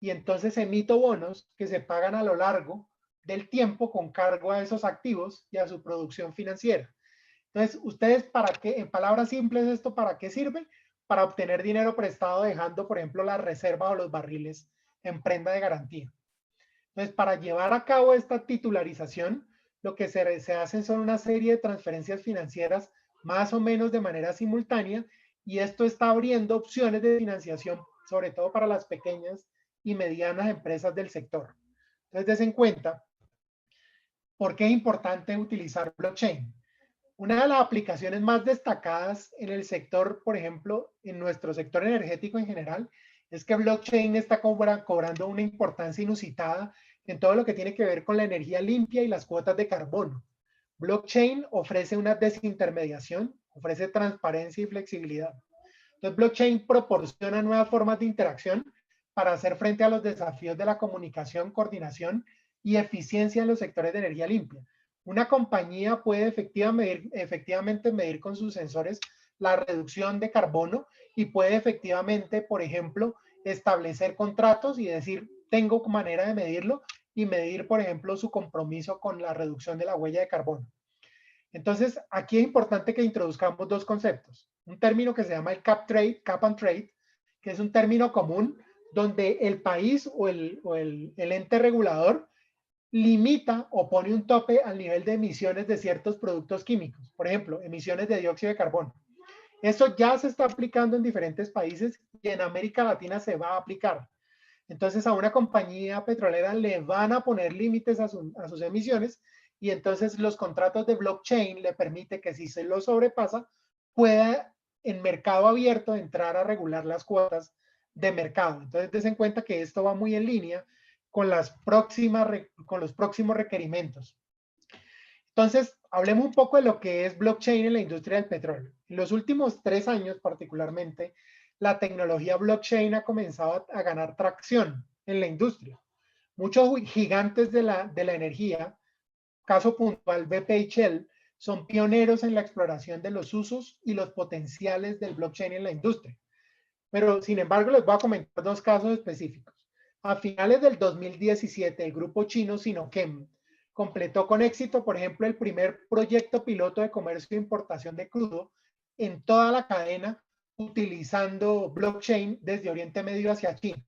y entonces emito bonos que se pagan a lo largo del tiempo con cargo a esos activos y a su producción financiera. Entonces, ustedes, ¿para qué? En palabras simples, ¿esto para qué sirve? Para obtener dinero prestado dejando, por ejemplo, la reserva o los barriles en prenda de garantía. Entonces, para llevar a cabo esta titularización, lo que se hacen son una serie de transferencias financieras más o menos de manera simultánea, y esto está abriendo opciones de financiación, sobre todo para las pequeñas y medianas empresas del sector. Entonces, des en cuenta por qué es importante utilizar blockchain. Una de las aplicaciones más destacadas en el sector, por ejemplo, en nuestro sector energético en general, es que blockchain está cobrando una importancia inusitada en todo lo que tiene que ver con la energía limpia y las cuotas de carbono. Blockchain ofrece una desintermediación, ofrece transparencia y flexibilidad. Entonces, blockchain proporciona nuevas formas de interacción para hacer frente a los desafíos de la comunicación, coordinación y eficiencia en los sectores de energía limpia. Una compañía puede efectivamente medir con sus sensores la reducción de carbono y puede efectivamente, por ejemplo, establecer contratos y decir, tengo manera de medirlo y medir, por ejemplo, su compromiso con la reducción de la huella de carbono. Entonces, aquí es importante que introduzcamos dos conceptos. Un término que se llama el cap and trade, que es un término común donde el país o el ente regulador limita o pone un tope al nivel de emisiones de ciertos productos químicos, por ejemplo, emisiones de dióxido de carbono. Eso ya se está aplicando en diferentes países y en América Latina se va a aplicar. Entonces a una compañía petrolera le van a poner límites a sus emisiones, y entonces los contratos de blockchain le permite que si se lo sobrepasa, pueda en mercado abierto entrar a regular las cuotas de mercado. Entonces des en cuenta que esto va muy en línea con los próximos requerimientos. Entonces, hablemos un poco de lo que es blockchain en la industria del petróleo. En los últimos 3 años particularmente, la tecnología blockchain ha comenzado a ganar tracción en la industria. Muchos gigantes de la energía, caso puntual BP y Shell, son pioneros en la exploración de los usos y los potenciales del blockchain en la industria. Pero, sin embargo, les voy a comentar dos casos específicos. A finales del 2017, el grupo chino Sinochem completó con éxito, por ejemplo, el primer proyecto piloto de comercio e importación de crudo en toda la cadena utilizando blockchain desde Oriente Medio hacia China.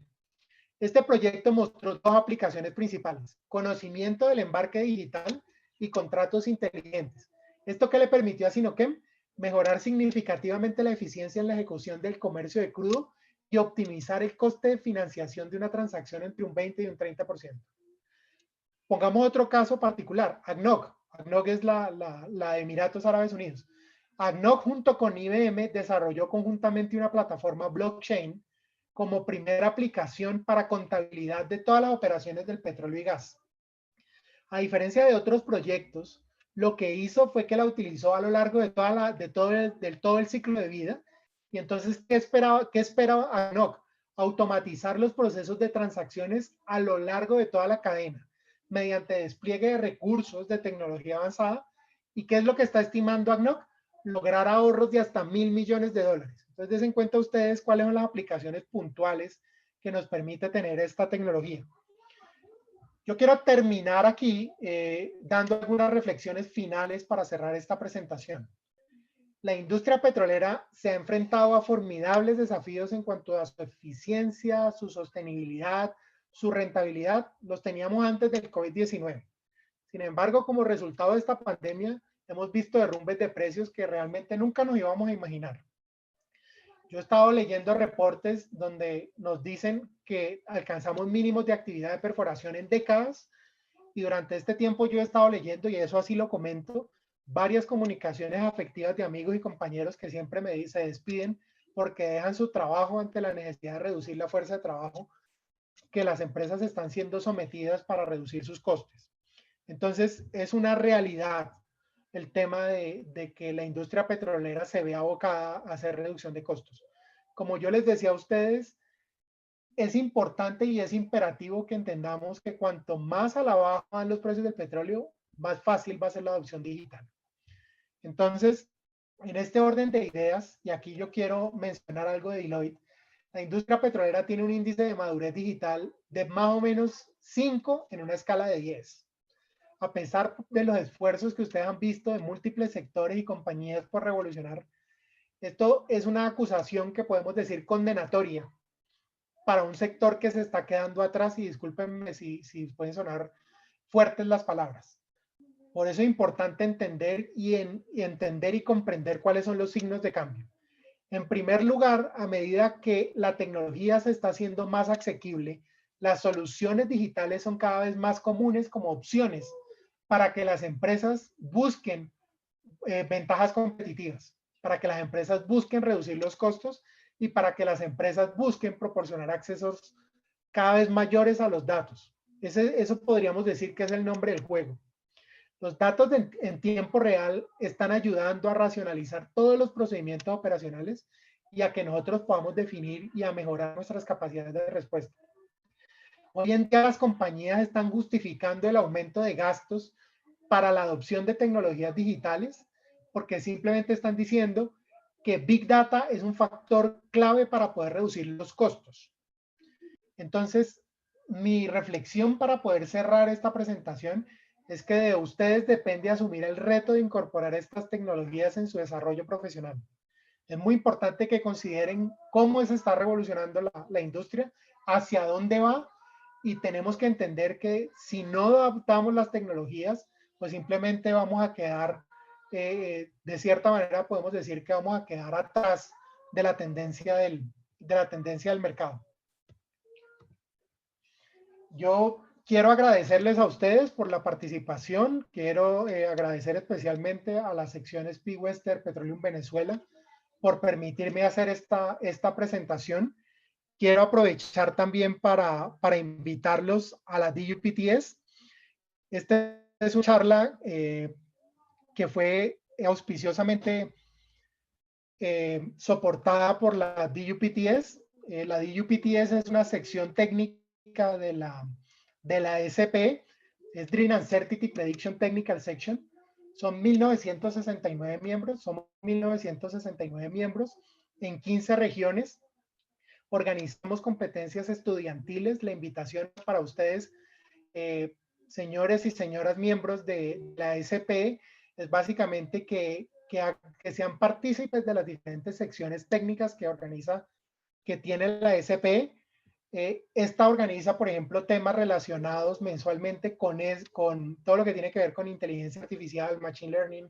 Este proyecto mostró dos aplicaciones principales: conocimiento del embarque digital y contratos inteligentes. ¿Esto qué le permitió a Sinochem? Mejorar significativamente la eficiencia en la ejecución del comercio de crudo y optimizar el coste de financiación de una transacción entre un 20 y un 30%. Pongamos otro caso particular, ADNOC. ADNOC es la de Emiratos Árabes Unidos. ADNOC junto con IBM desarrolló conjuntamente una plataforma blockchain como primera aplicación para contabilidad de todas las operaciones del petróleo y gas. A diferencia de otros proyectos, lo que hizo fue que la utilizó a lo largo de todo el ciclo de vida. Y entonces, ¿qué esperaba ADNOC? Automatizar los procesos de transacciones a lo largo de toda la cadena mediante despliegue de recursos de tecnología avanzada. ¿Y qué es lo que está estimando ADNOC? Lograr ahorros de hasta $1.000 millones. Entonces, den en cuenta ustedes cuáles son las aplicaciones puntuales que nos permite tener esta tecnología. Yo quiero terminar aquí dando algunas reflexiones finales para cerrar esta presentación. la industria petrolera se ha enfrentado a formidables desafíos en cuanto a su eficiencia, su sostenibilidad, su rentabilidad. Los teníamos antes del COVID-19. Sin embargo, como resultado de esta pandemia, hemos visto derrumbes de precios que realmente nunca nos íbamos a imaginar. Yo he estado leyendo reportes donde nos dicen que alcanzamos mínimos de actividad de perforación en décadas, y durante este tiempo yo he estado leyendo, y eso así lo comento, varias comunicaciones afectivas de amigos y compañeros que siempre se despiden porque dejan su trabajo ante la necesidad de reducir la fuerza de trabajo que las empresas están siendo sometidas para reducir sus costes. Entonces, es una realidad el tema de que la industria petrolera se ve abocada a hacer reducción de costos. Como yo les decía a ustedes, es importante y es imperativo que entendamos que cuanto más a la baja van los precios del petróleo, más fácil va a ser la adopción digital. Entonces, en este orden de ideas, y aquí yo quiero mencionar algo de Deloitte, la industria petrolera tiene un índice de madurez digital de más o menos 5 en una escala de 10. A pesar de los esfuerzos que ustedes han visto de múltiples sectores y compañías por revolucionar, esto es una acusación que podemos decir condenatoria para un sector que se está quedando atrás, y discúlpenme si pueden sonar fuertes las palabras. Por eso es importante entender y comprender cuáles son los signos de cambio. En primer lugar, a medida que la tecnología se está haciendo más asequible, las soluciones digitales son cada vez más comunes como opciones para que las empresas busquen ventajas competitivas, para que las empresas busquen reducir los costos y para que las empresas busquen proporcionar accesos cada vez mayores a los datos. Eso podríamos decir que es el nombre del juego. Los datos en tiempo real están ayudando a racionalizar todos los procedimientos operacionales y a que nosotros podamos definir y a mejorar nuestras capacidades de respuesta. Hoy en día las compañías están justificando el aumento de gastos para la adopción de tecnologías digitales porque simplemente están diciendo que Big Data es un factor clave para poder reducir los costos. Entonces, mi reflexión para poder cerrar esta presentación es que de ustedes depende asumir el reto de incorporar estas tecnologías en su desarrollo profesional. Es muy importante que consideren cómo se está revolucionando la industria, hacia dónde va, y tenemos que entender que si no adaptamos las tecnologías, pues simplemente vamos a quedar, de cierta manera podemos decir que vamos a quedar atrás de la tendencia del mercado. Yo quiero agradecerles a ustedes por la participación. Quiero agradecer especialmente a la sección SP Western Petroleum Venezuela por permitirme hacer esta presentación. Quiero aprovechar también para invitarlos a la DUPTS. Esta es una charla que fue auspiciosamente soportada por la DUPTS. La DUPTS es una sección técnica de la SP, es Dream Uncertainty Prediction Technical Section. Son 1969 miembros, somos 1969 miembros en 15 regiones. Organizamos competencias estudiantiles. La invitación para ustedes, señores y señoras miembros de la SP, es básicamente que sean partícipes de las diferentes secciones técnicas que tiene la SP. Esta organiza, por ejemplo, temas relacionados mensualmente con todo lo que tiene que ver con inteligencia artificial, machine learning,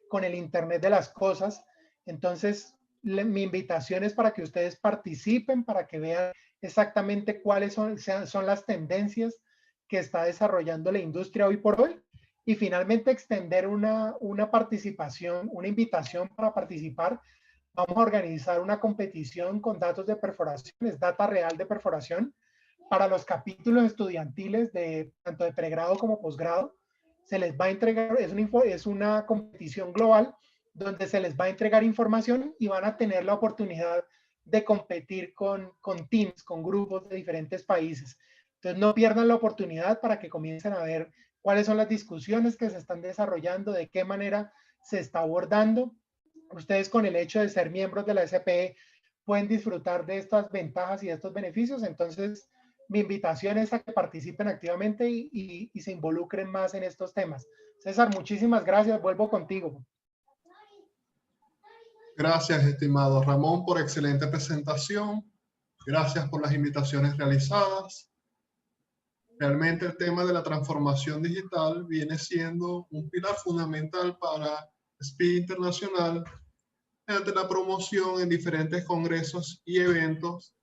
con el Internet de las cosas. Entonces, mi invitación es para que ustedes participen, para que vean exactamente cuáles son las tendencias que está desarrollando la industria hoy por hoy. Y finalmente extender una participación, una invitación para participar. Vamos a organizar una competición con datos de perforación, es data real de perforación, para los capítulos estudiantiles tanto de pregrado como posgrado. Se les va a entregar, es una competición global donde se les va a entregar información y van a tener la oportunidad de competir con teams, con grupos de diferentes países. Entonces no pierdan la oportunidad para que comiencen a ver cuáles son las discusiones que se están desarrollando, de qué manera se está abordando. Ustedes, con el hecho de ser miembros de la SPE, pueden disfrutar de estas ventajas y de estos beneficios. Entonces, mi invitación es a que participen activamente y se involucren más en estos temas. César, muchísimas gracias. Vuelvo contigo. Gracias, estimado Ramón, por excelente presentación. Gracias por las invitaciones realizadas. Realmente el tema de la transformación digital viene siendo un pilar fundamental para SPI Internacional ante la promoción en diferentes congresos y eventos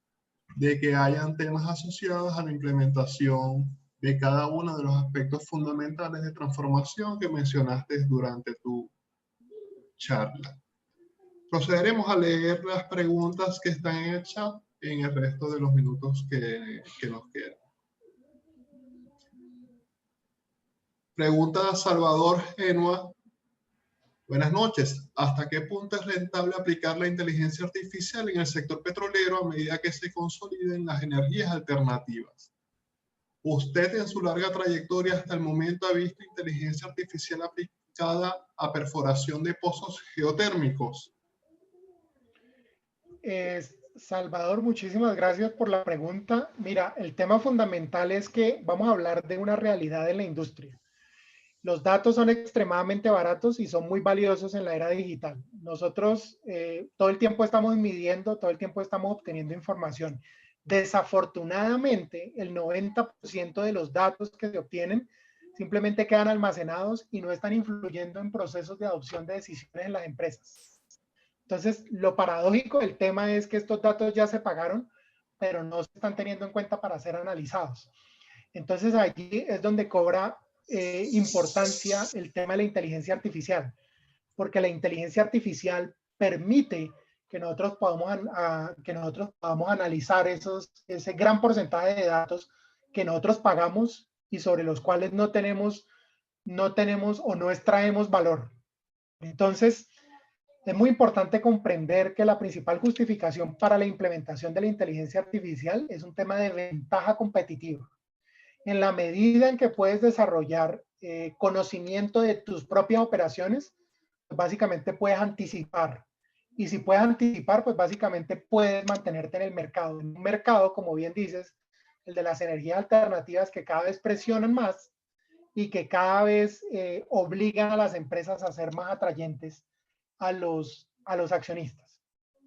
de que hayan temas asociados a la implementación de cada uno de los aspectos fundamentales de transformación que mencionaste durante tu charla. Procederemos a leer las preguntas que están en el chat en el resto de los minutos que nos quedan. Pregunta Salvador Genua. Buenas noches. ¿Hasta qué punto es rentable aplicar la inteligencia artificial en el sector petrolero a medida que se consoliden las energías alternativas? ¿Usted en su larga trayectoria hasta el momento ha visto inteligencia artificial aplicada a perforación de pozos geotérmicos? Salvador, muchísimas gracias por la pregunta. Mira, el tema fundamental es que vamos a hablar de una realidad en la industria. Los datos son extremadamente baratos y son muy valiosos en la era digital. Nosotros todo el tiempo estamos midiendo, todo el tiempo estamos obteniendo información. Desafortunadamente, el 90% de los datos que se obtienen simplemente quedan almacenados y no están influyendo en procesos de adopción de decisiones en las empresas. Entonces, lo paradójico del tema es que estos datos ya se pagaron, pero no se están teniendo en cuenta para ser analizados. Entonces, allí es donde cobra importancia el tema de la inteligencia artificial, porque la inteligencia artificial permite que nosotros podamos analizar ese gran porcentaje de datos que nosotros pagamos y sobre los cuales no tenemos o no extraemos valor. Entonces, es muy importante comprender que la principal justificación para la implementación de la inteligencia artificial es un tema de ventaja competitiva. En la medida en que puedes desarrollar conocimiento de tus propias operaciones, pues básicamente puedes anticipar. Y si puedes anticipar, pues básicamente puedes mantenerte en el mercado. En un mercado, como bien dices, el de las energías alternativas que cada vez presionan más y que cada vez obligan a las empresas a ser más atrayentes a los accionistas.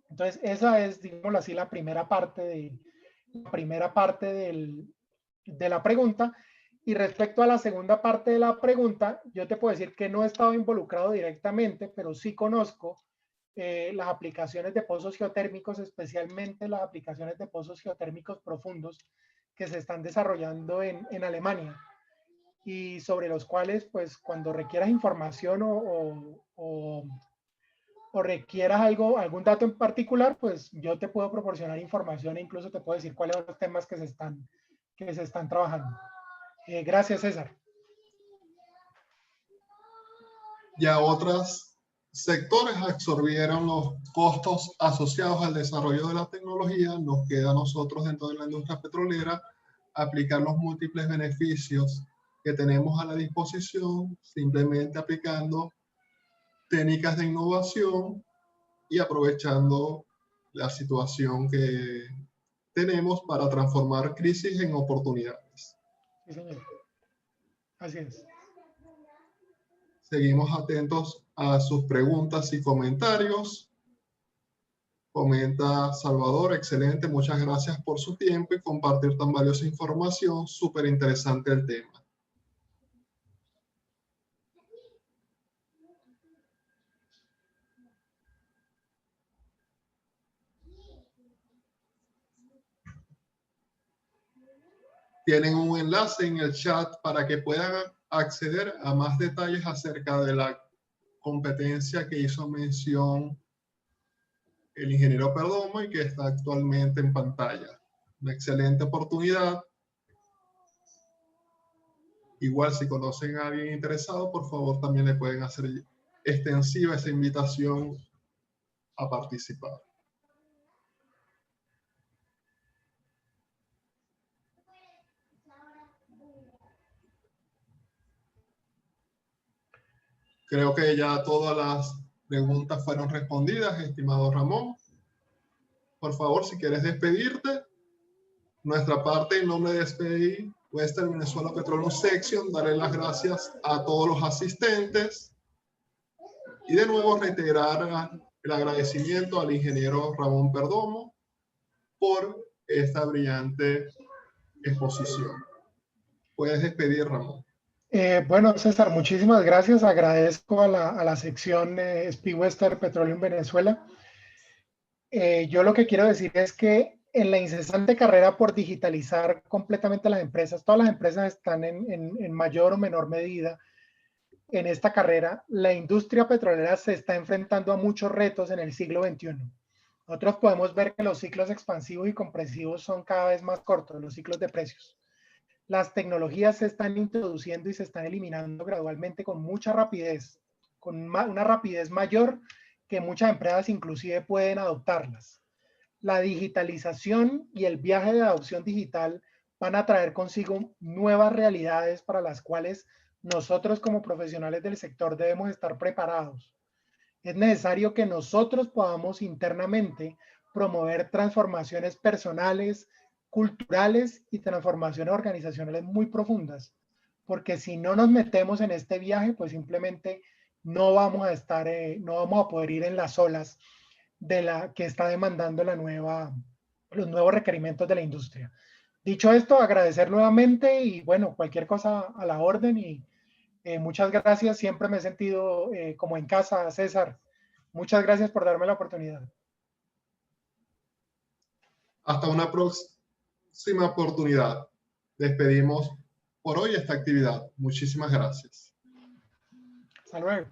Entonces, esa es, digámoslo así, la primera parte de la pregunta. Y respecto a la segunda parte de la pregunta, yo te puedo decir que no he estado involucrado directamente, pero sí conozco las aplicaciones de pozos geotérmicos, especialmente las aplicaciones de pozos geotérmicos profundos que se están desarrollando en Alemania y sobre los cuales, pues, cuando requieras información o requieras algún dato en particular, pues yo te puedo proporcionar información e incluso te puedo decir cuáles son los temas que se están trabajando. Gracias, César. Ya otros sectores absorbieron los costos asociados al desarrollo de la tecnología. Nos queda a nosotros dentro de la industria petrolera aplicar los múltiples beneficios que tenemos a la disposición, simplemente aplicando técnicas de innovación y aprovechando la situación que tenemos para transformar crisis en oportunidades. Sí, señor. Así es. Seguimos atentos a sus preguntas y comentarios. Comenta Salvador, excelente, muchas gracias por su tiempo y compartir tan valiosa información, súper interesante el tema. Tienen un enlace en el chat para que puedan acceder a más detalles acerca de la competencia que hizo mención el ingeniero Perdomo y que está actualmente en pantalla. Una excelente oportunidad. Igual si conocen a alguien interesado, por favor también le pueden hacer extensiva esa invitación a participar. Creo que ya todas las preguntas fueron respondidas, estimado Ramón. Por favor, si quieres despedirte, nuestra parte en nombre de SPI Western Venezuela Petroleum Section, daré las gracias a todos los asistentes y de nuevo reiterar el agradecimiento al ingeniero Ramón Perdomo por esta brillante exposición. Puedes despedir, Ramón. Bueno, César, muchísimas gracias. Agradezco a la sección SPI Western Petroleum Venezuela. Yo lo que quiero decir es que en la incesante carrera por digitalizar completamente las empresas, todas las empresas están en mayor o menor medida en esta carrera. La industria petrolera se está enfrentando a muchos retos en el siglo XXI. Nosotros podemos ver que los ciclos expansivos y compresivos son cada vez más cortos, los ciclos de precios. Las tecnologías se están introduciendo y se están eliminando gradualmente con mucha rapidez, con una rapidez mayor que muchas empresas inclusive pueden adoptarlas. La digitalización y el viaje de adopción digital van a traer consigo nuevas realidades para las cuales nosotros como profesionales del sector debemos estar preparados. Es necesario que nosotros podamos internamente promover transformaciones personales, culturales y transformaciones organizacionales muy profundas, porque si no nos metemos en este viaje, pues simplemente no vamos a estar, no vamos a poder ir en las olas de la que está demandando los nuevos requerimientos de la industria. Dicho esto, agradecer nuevamente y bueno, cualquier cosa a la orden y muchas gracias. Siempre me he sentido como en casa, César. Muchas gracias por darme la oportunidad. Hasta una próxima oportunidad. Despedimos por hoy esta actividad. Muchísimas gracias. Hasta luego.